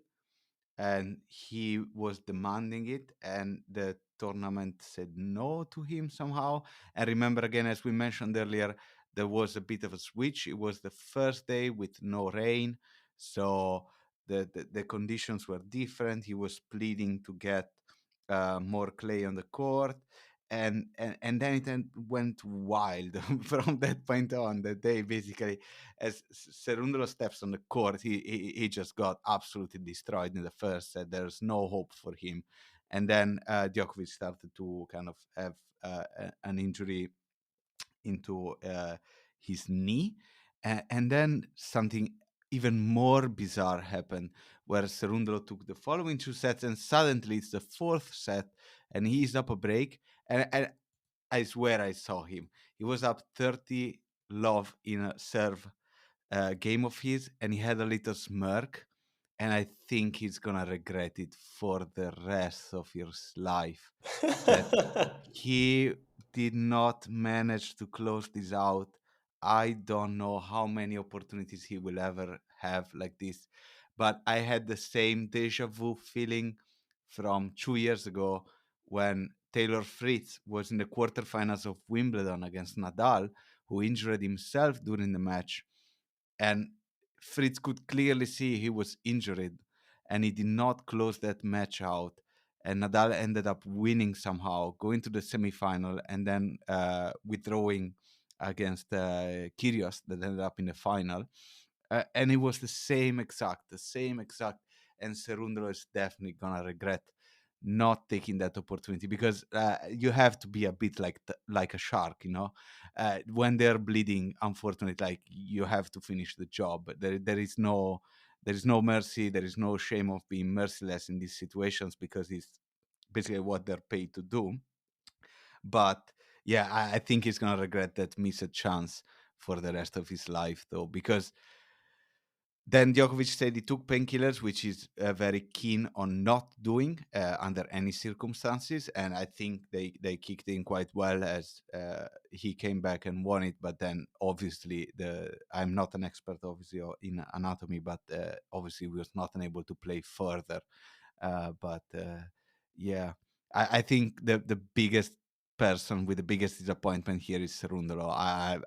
and he was demanding it, and the tournament said no to him somehow. And remember, again, as we mentioned earlier, there was a bit of a switch. It was the first day with no rain, so the conditions were different. He was pleading to get more clay on the court, and then went wild from that point on. That day, basically, as Cerundolo steps on the court, he just got absolutely destroyed in the first set. There's no hope for him, and then Djokovic started to kind of have an injury into his knee, and then something even more bizarre happened, where Cerundolo took the following two sets, and suddenly it's the fourth set, and he's up a break, and I swear I saw him. He was up 30 love in a serve game of his, and he had a little smirk, and I think he's gonna regret it for the rest of his life. That he did not manage to close this out. I don't know how many opportunities he will ever have like this, but I had the same deja vu feeling from 2 years ago when Taylor Fritz was in the quarterfinals of Wimbledon against Nadal, who injured himself during the match, and Fritz could clearly see he was injured, and he did not close that match out. And Nadal ended up winning somehow, going to the semifinal, and then withdrawing against Kyrgios, that ended up in the final. And it was the same exact. And Cerundolo is definitely gonna regret not taking that opportunity, because you have to be a bit like a shark, when they're bleeding. Unfortunately, like, you have to finish the job. There is no mercy. There is no shame of being merciless in these situations, because it's basically what they're paid to do. But yeah, I think he's gonna regret that missed chance for the rest of his life, though, because then Djokovic said he took painkillers, which is very keen on not doing under any circumstances. And I think they kicked in quite well, as he came back and won it. But then, obviously, I'm not an expert, obviously, in anatomy, but obviously was not unable to play further. But yeah, I think the biggest person with the biggest disappointment here is Cerundolo.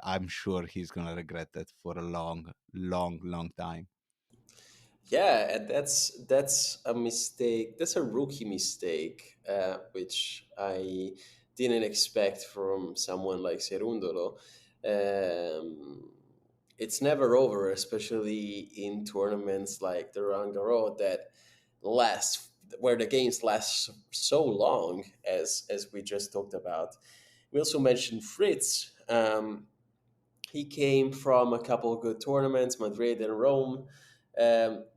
I'm sure he's gonna regret that for a long, long, long time. Yeah, and that's a mistake. That's a rookie mistake, which I didn't expect from someone like Cerundolo. Um, it's never over, especially in tournaments like the Roland Garros that last, where the games last so long, as we just talked about. We also mentioned Fritz. He came from a couple of good tournaments, Madrid and Rome.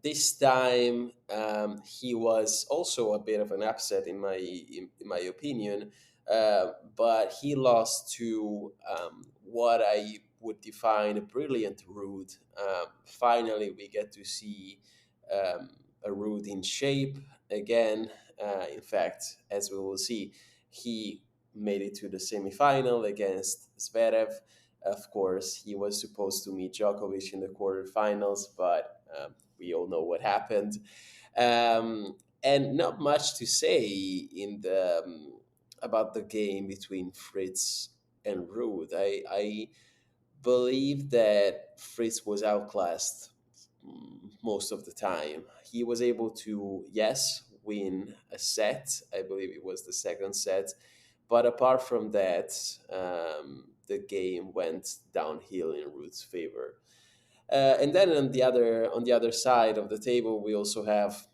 This time, he was also a bit of an upset in my opinion, but he lost to what I would define a brilliant Ruud. Finally, we get to see um, a Ruud in shape again. In fact, as we will see, he made it to the semifinal against Zverev. Of course, he was supposed to meet Djokovic in the quarterfinals, but we all know what happened. And not much to say in the about the game between Fritz and Ruud. I believe that Fritz was outclassed most of the time. He was able to, yes, win a set. I believe it was the second set, but apart from that, the game went downhill in Ruth's favor. And then on the other side of the table, we also have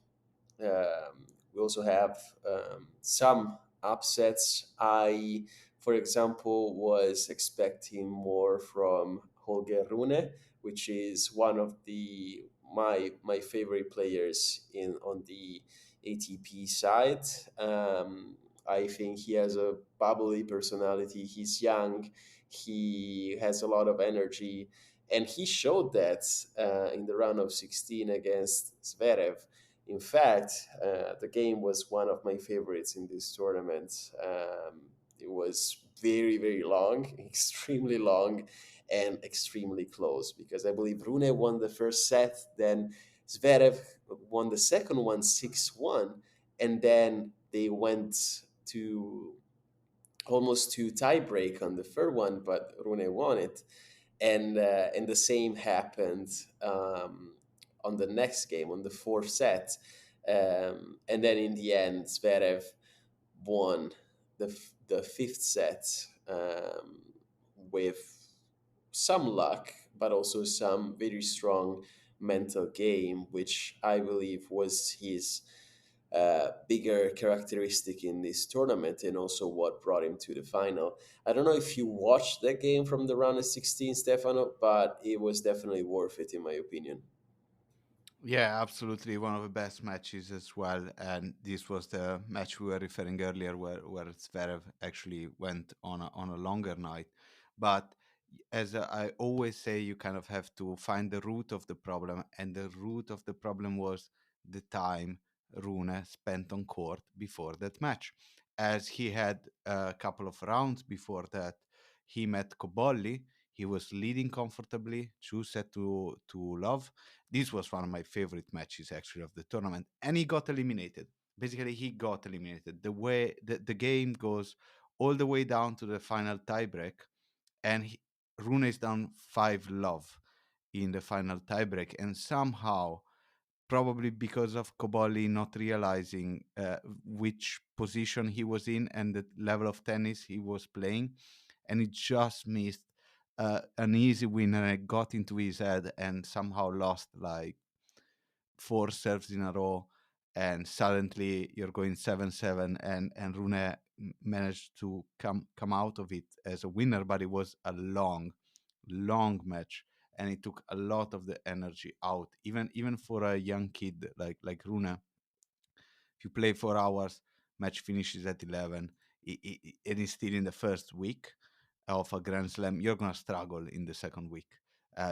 some upsets. I, for example, was expecting more from Holger Rune, which is one of the my favorite players in on the ATP side. I think he has a bubbly personality. He's young, he has a lot of energy, and he showed that in the round of 16 against Zverev. In fact, the game was one of my favorites in this tournament. It was very, very long, extremely long, and extremely close because I believe Rune won the first set, then Zverev won the second one 6-1, and then they went to almost to tiebreak on the third one, but Rune won it. And the same happened on the next game, on the fourth set. And then in the end, Zverev won the fifth set with some luck, but also some very strong mental game, which I believe was his bigger characteristic in this tournament and also what brought him to the final. I don't know if you watched that game from the round of 16, Stefano, but it was definitely worth it, in my opinion. Yeah, absolutely. One of the best matches as well. And this was the match we were referring earlier where Zverev actually went on a longer night. But as I always say, you kind of have to find the root of the problem. And the root of the problem was the time Rune spent on court before that match. As he had a couple of rounds before that, he met Cobolli. He was leading comfortably, two set to love. This was one of my favorite matches actually of the tournament, and he got eliminated. Basically, he got eliminated. The way the game goes all the way down to the final tiebreak, and Rune is down 5 love in the final tiebreak, and somehow, probably because of Cobolli not realizing which position he was in and the level of tennis he was playing, and he just missed an easy win, and it got into his head, and somehow lost like 4 serves in a row, and suddenly you're going 7-7, and Rune managed to come out of it as a winner, but it was a long match, and it took a lot of the energy out, even for a young kid like Rune. If you play 4 hours, match finishes at 11, and it's still in the first week of a Grand Slam, you're gonna struggle in the second week.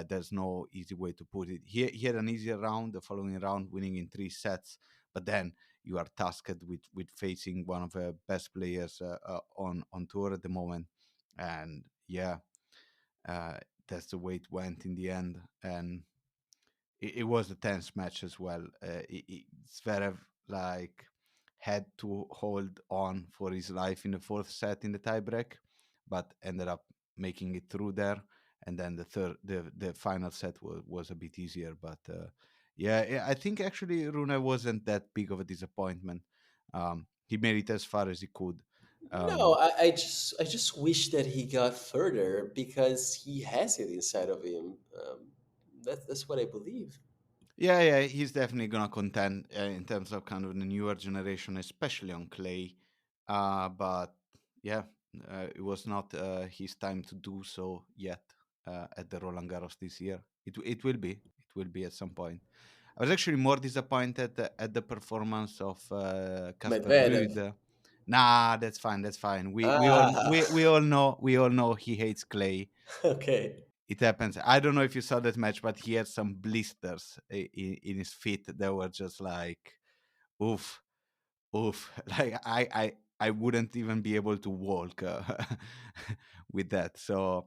There's no easy way to put it. He had an easier round, the following round, winning in 3 sets, but then you are tasked with facing one of the best players on tour at the moment, and yeah, uh, that's the way it went in the end, and it was a tense match as well. Zverev like had to hold on for his life in the fourth set in the tiebreak, but ended up making it through there. And then the final set was a bit easier. But yeah, I think actually Rune wasn't that big of a disappointment. He made it as far as he could. No, Um, I just wish that he got further because he has it inside of him. That's what I believe. Yeah, he's definitely gonna contend in terms of kind of the newer generation, especially on clay. But yeah, it was not his time to do so yet at the Roland Garros this year. It will be. It will be at some point. I was actually more disappointed at the performance of Casper Medvedev. Ruud. Nah, that's fine. That's fine. Ah, We all know he hates clay. okay. It happens. I don't know if you saw that match, but he had some blisters in his feet that were just like, oof, oof. Like I wouldn't even be able to walk with that. So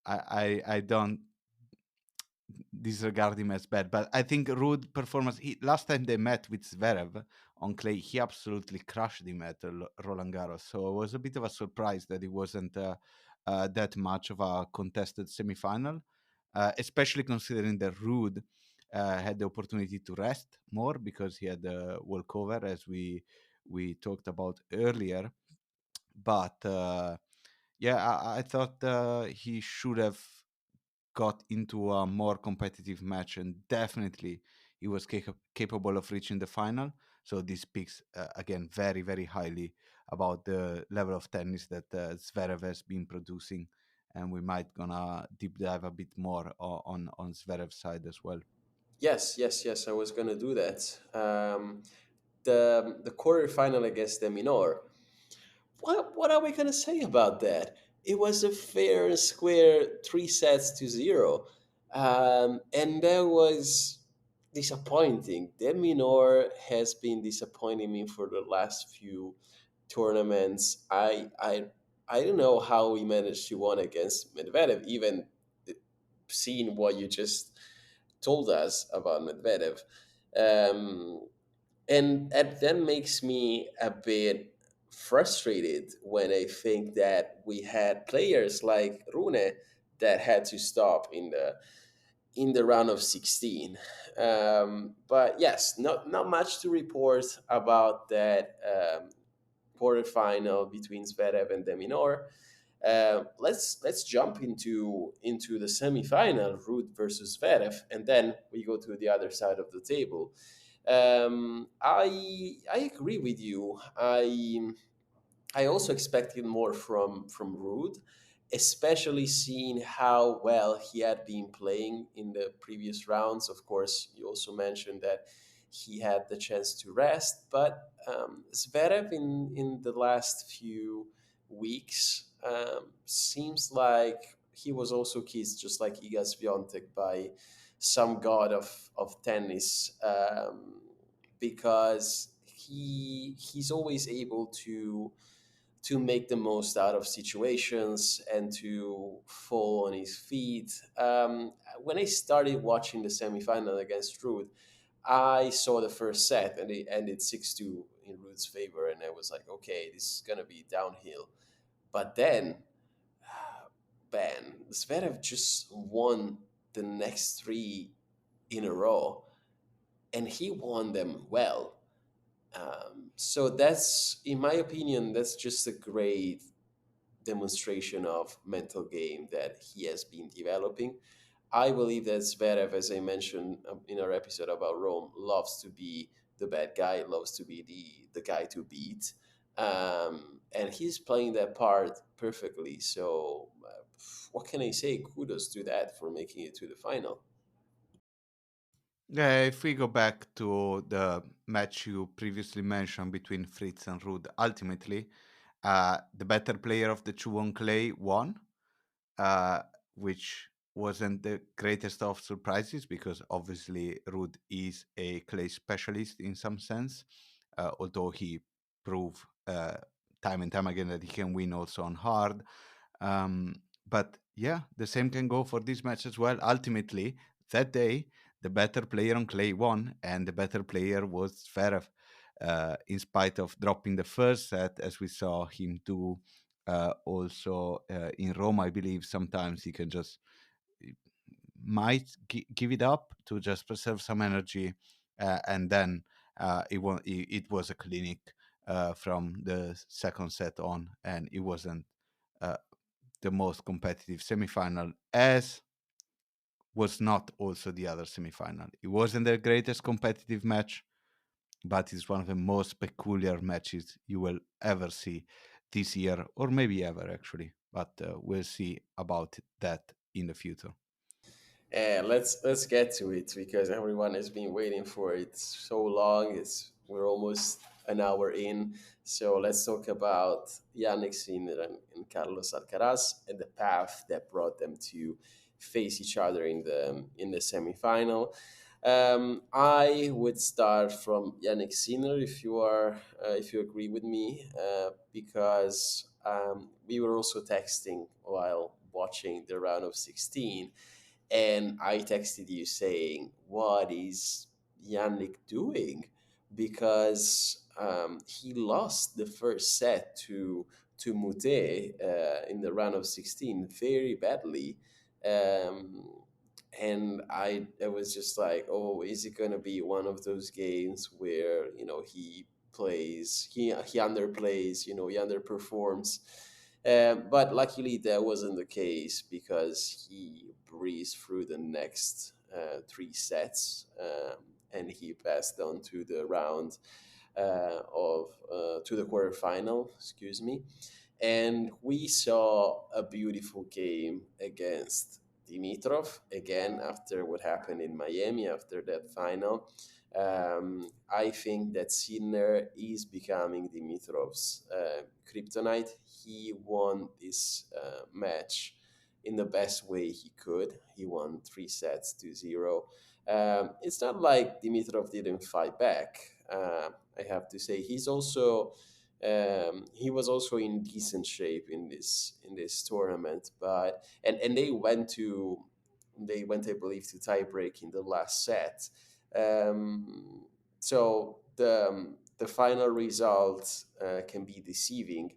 I don't disregard him as bad. But I think Rude performance. Last time they met with Zverev on clay, he absolutely crushed him at Roland Garros. So it was a bit of a surprise that it wasn't that much of a contested semifinal, especially considering that Rude had the opportunity to rest more because he had the walkover, as we talked about earlier. But yeah, I thought he should have got into a more competitive match, and definitely he was capable of reaching the final. So this speaks again very, very highly about the level of tennis that Zverev has been producing, and we might gonna deep dive a bit more on Zverev's side as well. Yes, yes, yes. I was gonna do that. The quarterfinal against the Minor. what are we gonna say about that? It was a fair and square 3 sets to 0, and that was disappointing. Deminor has been disappointing me for the last few tournaments. I don't know how he managed to win against Medvedev, even seeing what you just told us about Medvedev. Um, and that makes me a bit frustrated when I think that we had players like Rune that had to stop in the round of 16. But yes, not much to report about that quarterfinal between Zverev and Deminor. Let's jump into the semifinal, Ruud versus Zverev, and then we go to the other side of the table. I agree with you. I also expected more from Ruud, especially seeing how well he had been playing in the previous rounds. Of course, you also mentioned that he had the chance to rest, but Zverev in the last few weeks seems like he was also kissed, just like Iga Świątek, by some god of tennis, because he's always able to make the most out of situations and to fall on his feet. When I started watching the semifinal against Ruud, I saw the first set and it ended 6-2 in Ruud's favor, and I was like, okay, this is gonna be downhill. But then, man, Zverev just won the next three in a row, and he won them well. So that's, in my opinion, that's just a great demonstration of mental game that he has been developing. I believe that Zverev, as I mentioned in our episode about Rome, loves to be the bad guy, loves to be the guy to beat. And he's playing that part perfectly. So, what can I say? Kudos to that for making it to the final. Yeah, if we go back to the match you previously mentioned between Fritz and Ruud, ultimately, the better player of the two on clay won, uh, which wasn't the greatest of surprises because obviously Ruud is a clay specialist in some sense, although he proved time and time again that he can win also on hard. Um, but yeah, the same can go for this match as well. Ultimately, that day, the better player on clay won, and the better player was Zverev. In spite of dropping the first set, as we saw him do also in Rome, I believe sometimes he can just might give it up to just preserve some energy, and then it was a clinic from the second set on, and it wasn't uh, the most competitive semifinal, as was not also the other semifinal. It wasn't the greatest competitive match, but it's one of the most peculiar matches you will ever see this year, or maybe ever actually. But we'll see about that in the future. Let's get to it because everyone has been waiting for it so long. We're almost an hour in, so let's talk about Yannick Sinner and Carlos Alcaraz and the path that brought them to face each other in the semifinal. I would start from Yannick Sinner if you agree with me, because we were also texting while watching the round of 16, and I texted you saying, "What is Yannick doing?" Because he lost the first set to Mute in the round of 16 very badly. Um, and I was just like, "Oh, is it gonna be one of those games where he underplays, he underperforms?" But luckily, that wasn't the case because he breezed through the next 3 sets, and he passed on to the round of to the quarterfinal. Excuse me, and we saw a beautiful game against Dimitrov again after what happened in Miami after that final. I think that Sinner is becoming Dimitrov's kryptonite. He won this match in the best way he could. He won 3 sets to 0. It's not like Dimitrov didn't fight back. I have to say he was also in decent shape in this tournament, but and they went, I believe, to tiebreak in the last set. So the final result can be deceiving,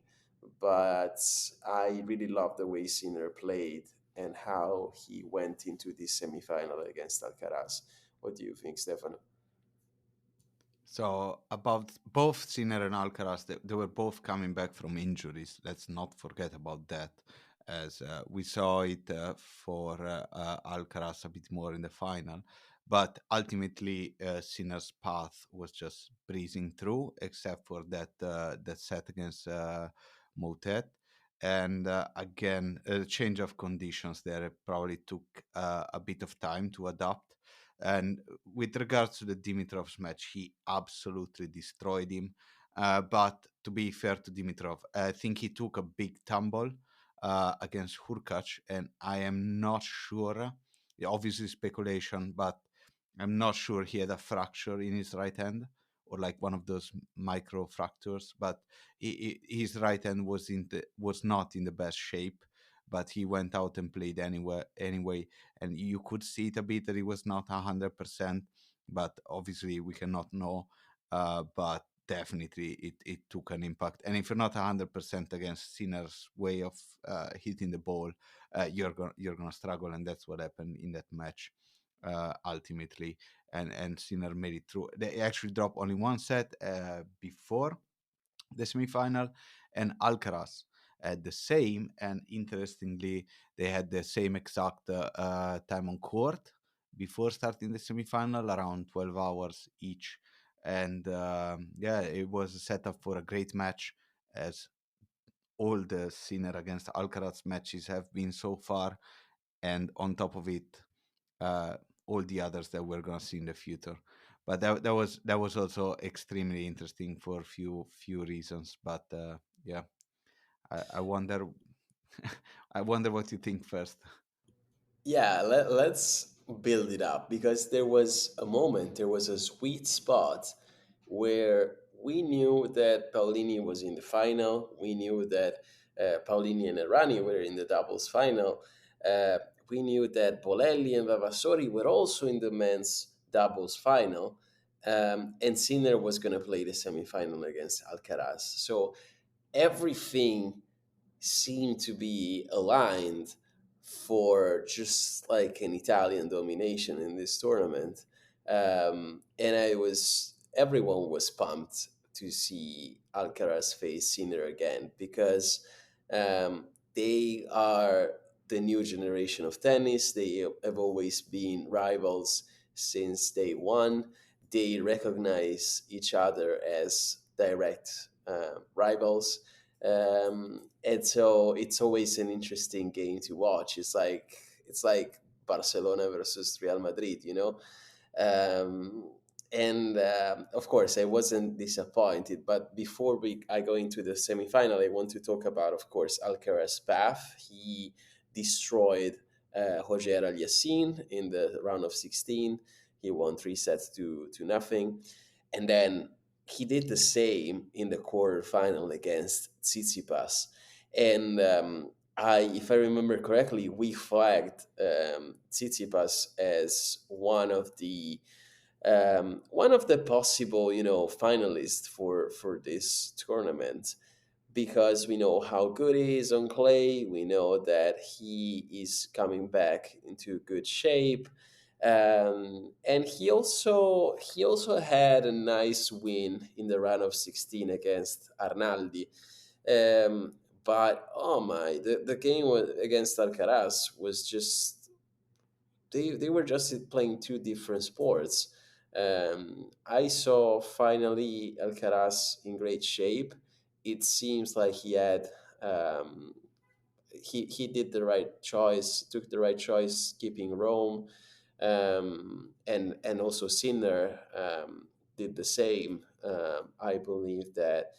but I really love the way Sinner played and how he went into this semifinal against Alcaraz. What do you think, Stefano? So about both Sinner and Alcaraz, they were both coming back from injuries. Let's not forget about that, as we saw it for Alcaraz a bit more in the final. But ultimately, Sinner's path was just breezing through, except for that set against Motet. And again, a change of conditions there probably took a bit of time to adapt. And with regards to the Dimitrov's match, he absolutely destroyed him. But to be fair to Dimitrov, I think he took a big tumble against Hurkacz, and I am not sure. Obviously, speculation, but I'm not sure he had a fracture in his right hand or like one of those micro fractures. But his right hand was not in the best shape. But he went out and played anyway, and you could see it a bit that he was not 100%, but obviously we cannot know. But definitely it took an impact. And if you're not 100% against Sinner's way of hitting the ball, you're gonna struggle, and that's what happened in that match ultimately. And Sinner made it through. They actually dropped only one set before the semifinal, and Alcaraz had the same. And interestingly, they had the same exact time on court before starting the semifinal, around 12 hours each. And yeah, it was a setup for a great match, as all the Sinner against Alcaraz matches have been so far. And on top of it, uh, all the others that we're gonna see in the future. But that was also extremely interesting for few reasons. But yeah, I wonder I wonder what you think first. Yeah, let's build it up because there was a sweet spot where we knew that Paolini was in the final. We knew that Paolini and Errani were in the doubles final. Uh, we knew that Bolelli and Vavasori were also in the men's doubles final. And Sinner was going to play the semifinal against Alcaraz. So everything seem to be aligned for just like an Italian domination in this tournament. And everyone was pumped to see Alcaraz face Sinner again because um, they are the new generation of tennis. They have always been rivals since day one. They recognize each other as direct rivals, and so it's always an interesting game to watch. It's like Barcelona versus Real Madrid, you know. Um, and Of course, I wasn't disappointed. But before I go into the semifinal, I want to talk about, of course, Alcaraz's path. He destroyed Roger Aliassime in the round of 16. He won 3 sets to nothing, and then he did the same in the quarterfinal against Tsitsipas. And if I remember correctly, we flagged Tsitsipas as one of the possible, finalists for this tournament because we know how good he is on clay. We know that he is coming back into good shape, and he also had a nice win in the round of 16 against Arnaldi. Um, but oh my, the game against Alcaraz was just they were just playing two different sports. I saw finally Alcaraz in great shape. It seems like he did the right choice, took the right choice, keeping Rome. And also Sinner did the same. I believe that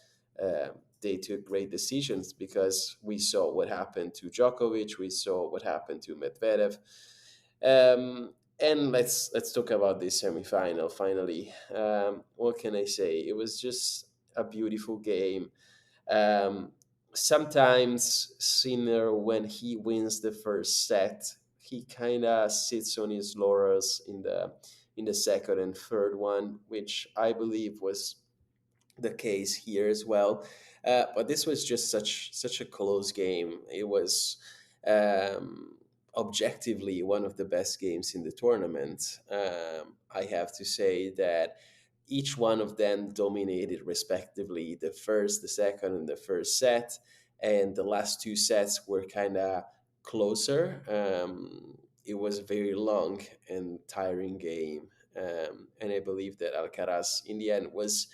they took great decisions because we saw what happened to Djokovic, we saw what happened to Medvedev. And let's talk about this semifinal. Finally, what can I say? It was just a beautiful game. um, Sometimes Sinner, when he wins the first set, he kind of sits on his laurels in the second and third one, which I believe was the case here as well. But this was just such a close game. It was um, objectively one of the best games in the tournament. I have to say that each one of them dominated respectively the first, the second, and the first set, and the last two sets were kind of closer. It was a very long and tiring game, and I believe that Alcaraz in the end was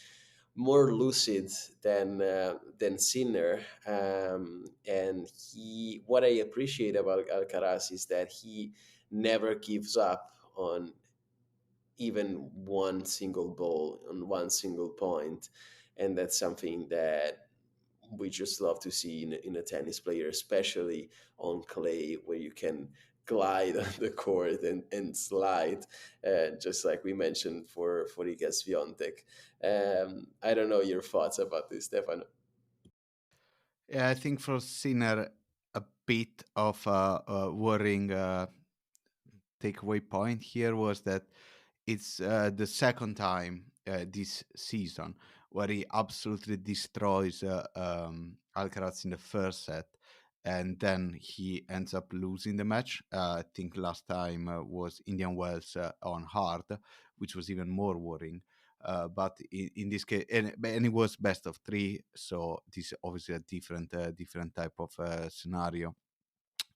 more lucid than Sinner. And what I appreciate about Alcaraz is that he never gives up on even one single ball, on one single point, and that's something that we just love to see in a tennis player, especially on clay, where you can glide on the court and slide, just like we mentioned for Iga Świątek. I don't know your thoughts about this, Stefano. Yeah, I think for Sinner, a bit of a worrying takeaway point here was that it's the second time this season where he absolutely destroys Alcaraz in the first set, and then he ends up losing the match. I think last time was Indian Wells on hard, which was even more worrying. But in this case, and it was best of three, so this is obviously a different type of scenario.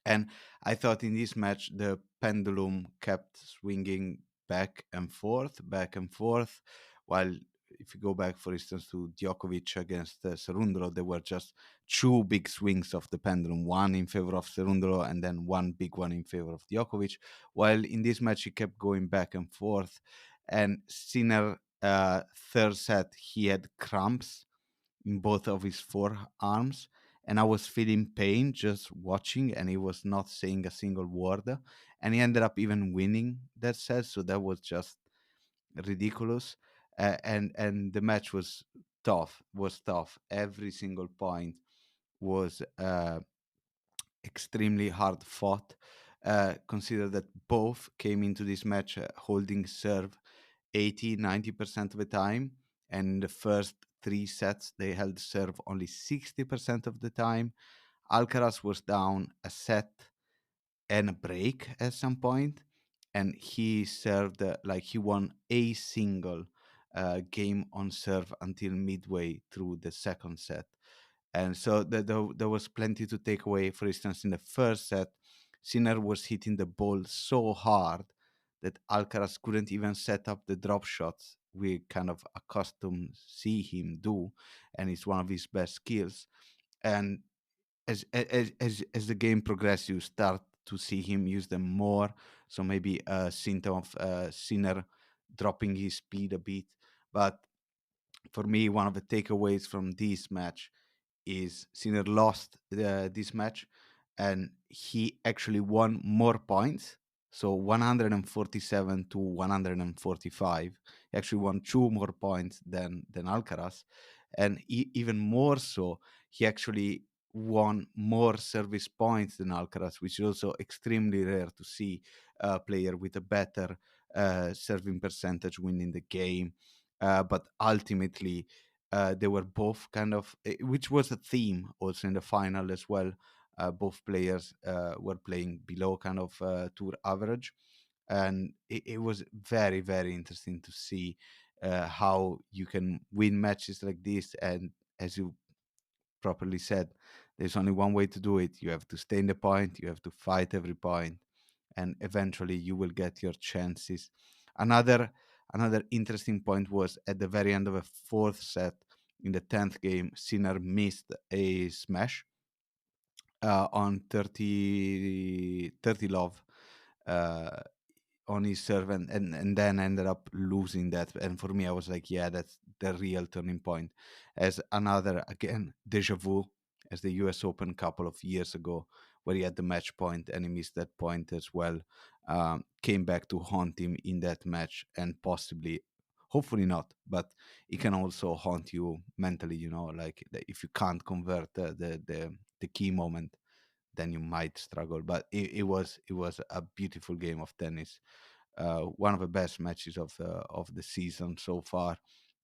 And I thought in this match, the pendulum kept swinging back and forth. While if you go back, for instance, to Djokovic against Cerundolo, there were just two big swings of the pendulum, one in favor of Cerundolo and then one big one in favor of Djokovic. While in this match, he kept going back and forth. And Sinner, third set, he had cramps in both of his forearms, and I was feeling pain just watching, and he was not saying a single word, and he ended up even winning that set, so that was just ridiculous. And the match was tough. Every single point was extremely hard fought. Consider that both came into this match holding serve 80-90% of the time, and in the first three sets they held serve only 60% of the time. Alcaraz was down a set and a break at some point, and he served like he won a single game on serve until midway through the second set. And so there was plenty to take away. For instance, in the first set, Sinner was hitting the ball so hard that Alcaraz couldn't even set up the drop shots we kind of accustomed see him do, and it's one of his best skills. And as the game progresses, you start to see him use them more. So maybe a symptom of Sinner dropping his speed a bit. But for me, one of the takeaways from this match is Sinner lost this match, and he actually won more points. So 147 to 145. He actually won two more points than Alcaraz, and even more so, he actually won more service points than Alcaraz, which is also extremely rare to see a player with a better serving percentage winning the game. But ultimately, they were both kind of, which was a theme also in the final as well. Both players were playing below kind of tour average, and it was very, very interesting to see how you can win matches like this. And as you properly said, there's only one way to do it. You have to stay in the point, you have to fight every point, and eventually you will get your chances. Another interesting point was at the very end of a fourth set in the 10th game, Sinner missed a smash on 30 love uh, on his serve, and then ended up losing that. And for me, I was like, yeah, that's the real turning point. As another, again, deja vu, as the US Open a couple of years ago, where he had the match point and he missed that point as well, came back to haunt him in that match, and possibly, hopefully not, but it can also haunt you mentally, like if you can't convert the key moment, then you might struggle. But it was a beautiful game of tennis, one of the best matches of the season so far,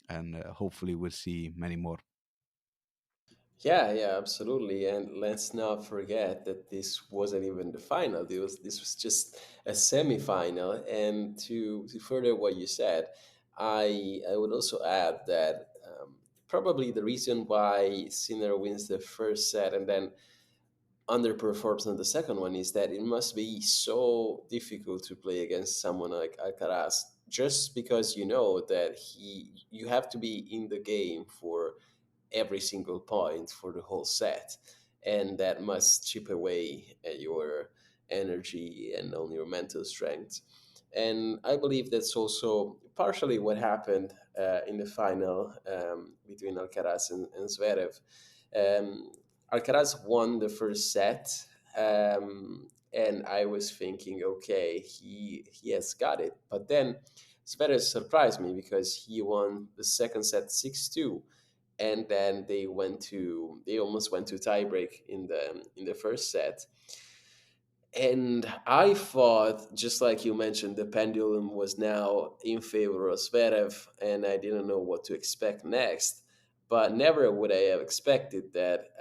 and hopefully we'll see many more. Yeah, yeah, absolutely. And let's not forget that this wasn't even the final. This was just a semi-final. And to further what you said, I would also add that probably the reason why Sinner wins the first set and then underperforms on the second one is that it must be so difficult to play against someone like Alcaraz, just because you know that you have to be in the game for every single point for the whole set, and that must chip away at your energy and on your mental strength. And I believe that's also partially what happened in the final between Alcaraz and Zverev. Um, Alcaraz won the first set, and I was thinking, okay, he has got it. But then Zverev surprised me because he won the second set 6-2, and then they almost went to tiebreak in the first set. And I thought, just like you mentioned, the pendulum was now in favor of Zverev, and I didn't know what to expect next. But never would I have expected that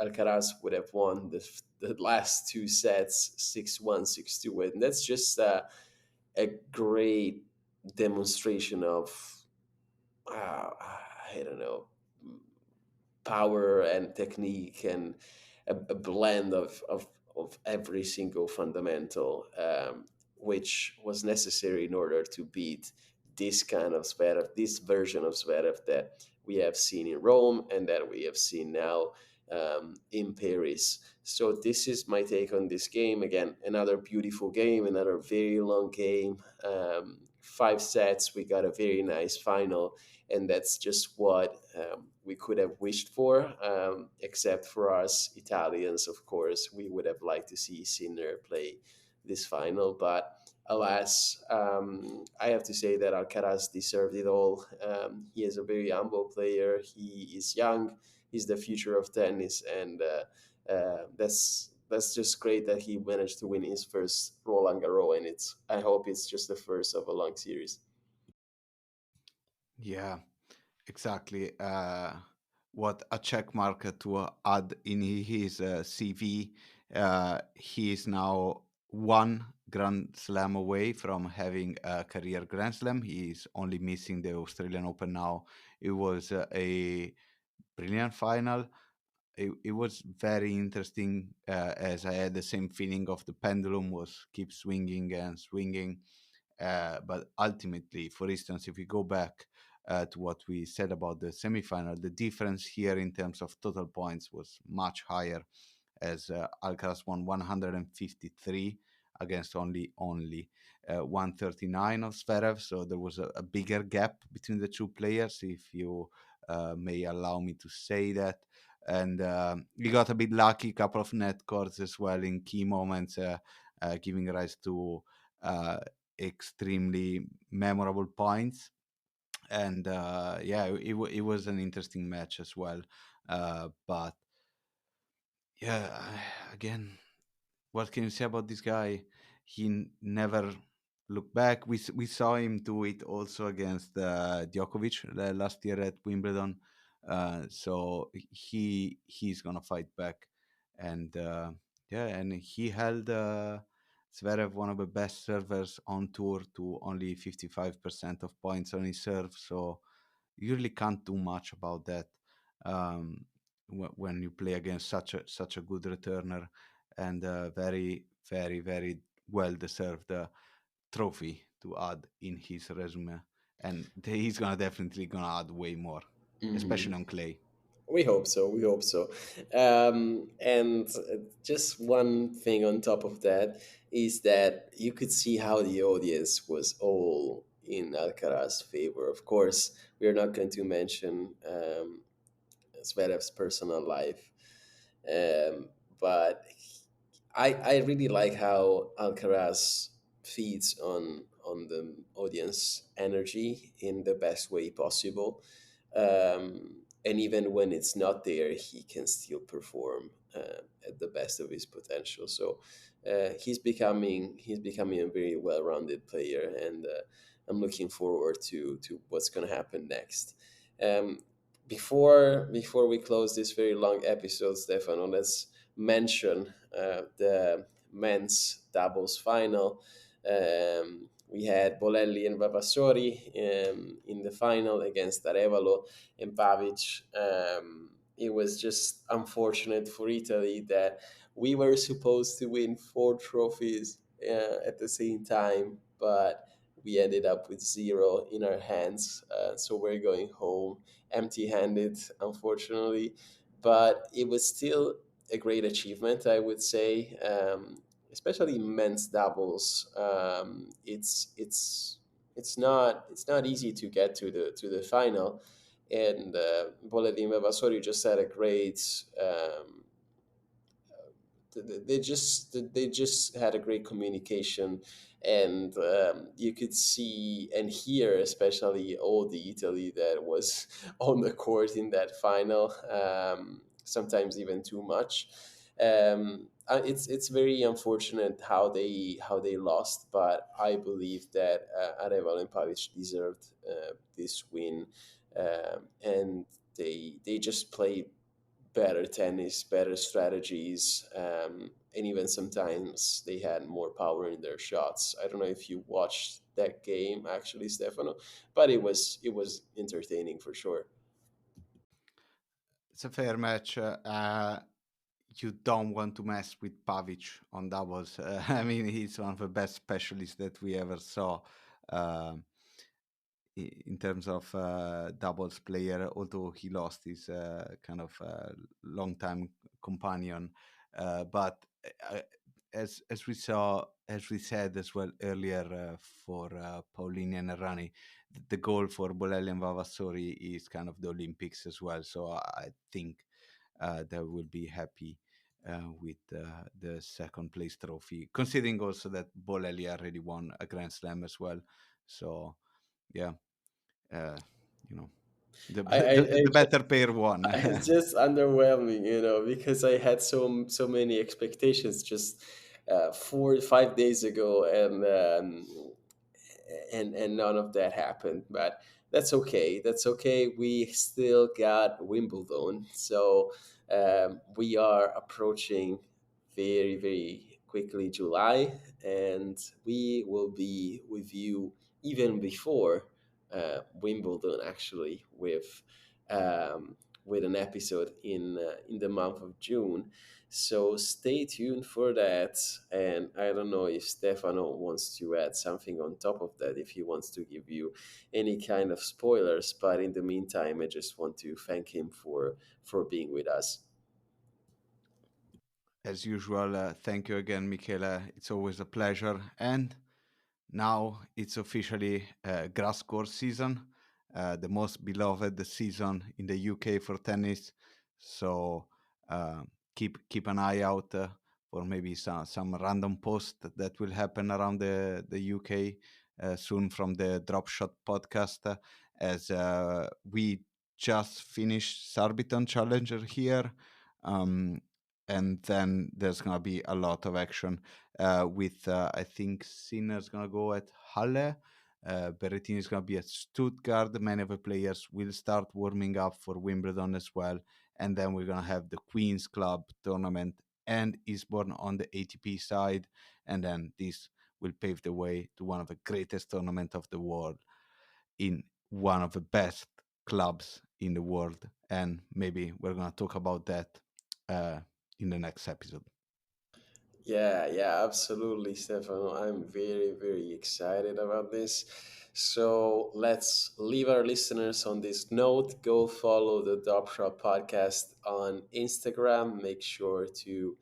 Alcaraz would have won the last two sets 6-1, 6-2. And that's just a great demonstration of, I don't know, power and technique, and a blend of every single fundamental, which was necessary in order to beat this kind of Zverev, this version of Zverev that we have seen in Rome and that we have seen now in Paris. So this is my take on this game. Again, another beautiful game, another very long game. 5 sets. We got a very nice final, and that's just what we could have wished for. Except for us Italians, of course, we would have liked to see Sinner play this final, but alas, I have to say that Alcaraz deserved it all. He is a very humble player. He is young. He's the future of tennis, and that's just great that he managed to win his first Roland Garros, and I hope it's just the first of a long series. Yeah, exactly. What a check mark to add in his CV. He is now one Grand Slam away from having a career Grand Slam. He is only missing the Australian Open now. It was a brilliant final. It was very interesting, as I had the same feeling of the pendulum was keep swinging and swinging. But ultimately, for instance, if we go back to what we said about the semifinal, the difference here in terms of total points was much higher, as Alcaraz won 153 against only 139 of Zverev. So there was a bigger gap between the two players, if you may allow me to say that. And he got a bit lucky, couple of net cords as well in key moments, giving rise to uh, extremely memorable points. And yeah, it was an interesting match as well. But yeah, again, what can you say about this guy? Never looked back. We saw him do it also against Djokovic last year at Wimbledon. So he's gonna fight back, and yeah, and he held Zverev, one of the best servers on tour, to only 55% of points on his serve. So you really can't do much about that. Um, when you play against such a good returner, and very very very well deserved trophy to add in his resume, and he's gonna definitely gonna add way more, Hmm. especially on clay. We hope so. We hope so. And just one thing on top of that is that you could see how the audience was all in Alcaraz's favor. Of course, we are not going to mention Zverev's personal life, but I really like how Alcaraz feeds on the audience energy in the best way possible, and even when it's not there, he can still perform at the best of his potential. So he's becoming a very well-rounded player, and I'm looking forward to what's going to happen next. Um, before we close this very long episode, Stefano, let's mention the men's doubles final. We had Bolelli and Vavasori in the final against Arevalo and Pavic. It was just unfortunate for Italy that we were supposed to win four trophies at the same time, but we ended up with zero in our hands. So we're going home empty handed, unfortunately. But it was still a great achievement, I would say, especially men's doubles. It's not easy to get to the final, and Boledin Vasori just had a great. They just had a great communication, and you could see and hear, especially all the Italy that was on the court in that final. Sometimes even too much. It's very unfortunate how they lost, but I believe that Areval and Pavic deserved this win, and they just played better tennis, better strategies, and even sometimes they had more power in their shots. I don't know if you watched that game actually, Stefano, but it was entertaining for sure. It's a fair match. You don't want to mess with Pavic on doubles. I mean, he's one of the best specialists that we ever saw. Um in terms of doubles player, although he lost his kind of long-time companion. But uh, as we saw, as we said as well earlier for Paulini and Errani, the goal for Bolelli and Vavassori is kind of the Olympics as well. So I think they will be happy with the second place trophy, considering also that Bolelli already won a Grand Slam as well. So yeah, uh, you know, the I, I, I the better pair won. it's just underwhelming, because I had so many expectations just 4 or 5 days ago, and none of that happened. But that's okay. That's okay. We still got Wimbledon, so we are approaching very very quickly July, and we will be with you even before Wimbledon, actually, with an episode in the month of June. So stay tuned for that. And I don't know if Stefano wants to add something on top of that, if he wants to give you any kind of spoilers. But in the meantime, I just want to thank him for being with us. As usual, thank you again, Michela. It's always a pleasure. And now it's officially grass court season, the most beloved season in the UK for tennis. So uh, keep an eye out for maybe some random post that will happen around the UK soon from the Drop Shot podcast, as we just finished Sarbiton Challenger here. Um, and then there's gonna be a lot of action with I think Sinner's gonna go at Halle. Berrettini is gonna be at Stuttgart. Many of the players will start warming up for Wimbledon as well, and then we're gonna have the Queens Club tournament and Eastbourne on the ATP side, and then this will pave the way to one of the greatest tournament of the world in one of the best clubs in the world, and maybe we're gonna talk about that uh, in the next episode. Yeah, yeah, absolutely, Stefano. I'm very, very excited about this. So let's leave our listeners on this note. Go follow the Drop Shot podcast on Instagram. Make sure to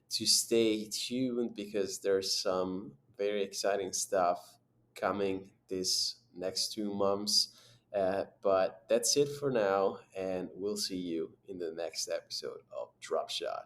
stay tuned because there's some very exciting stuff coming this next 2 months. But that's it for now, and we'll see you in the next episode of Drop Shot.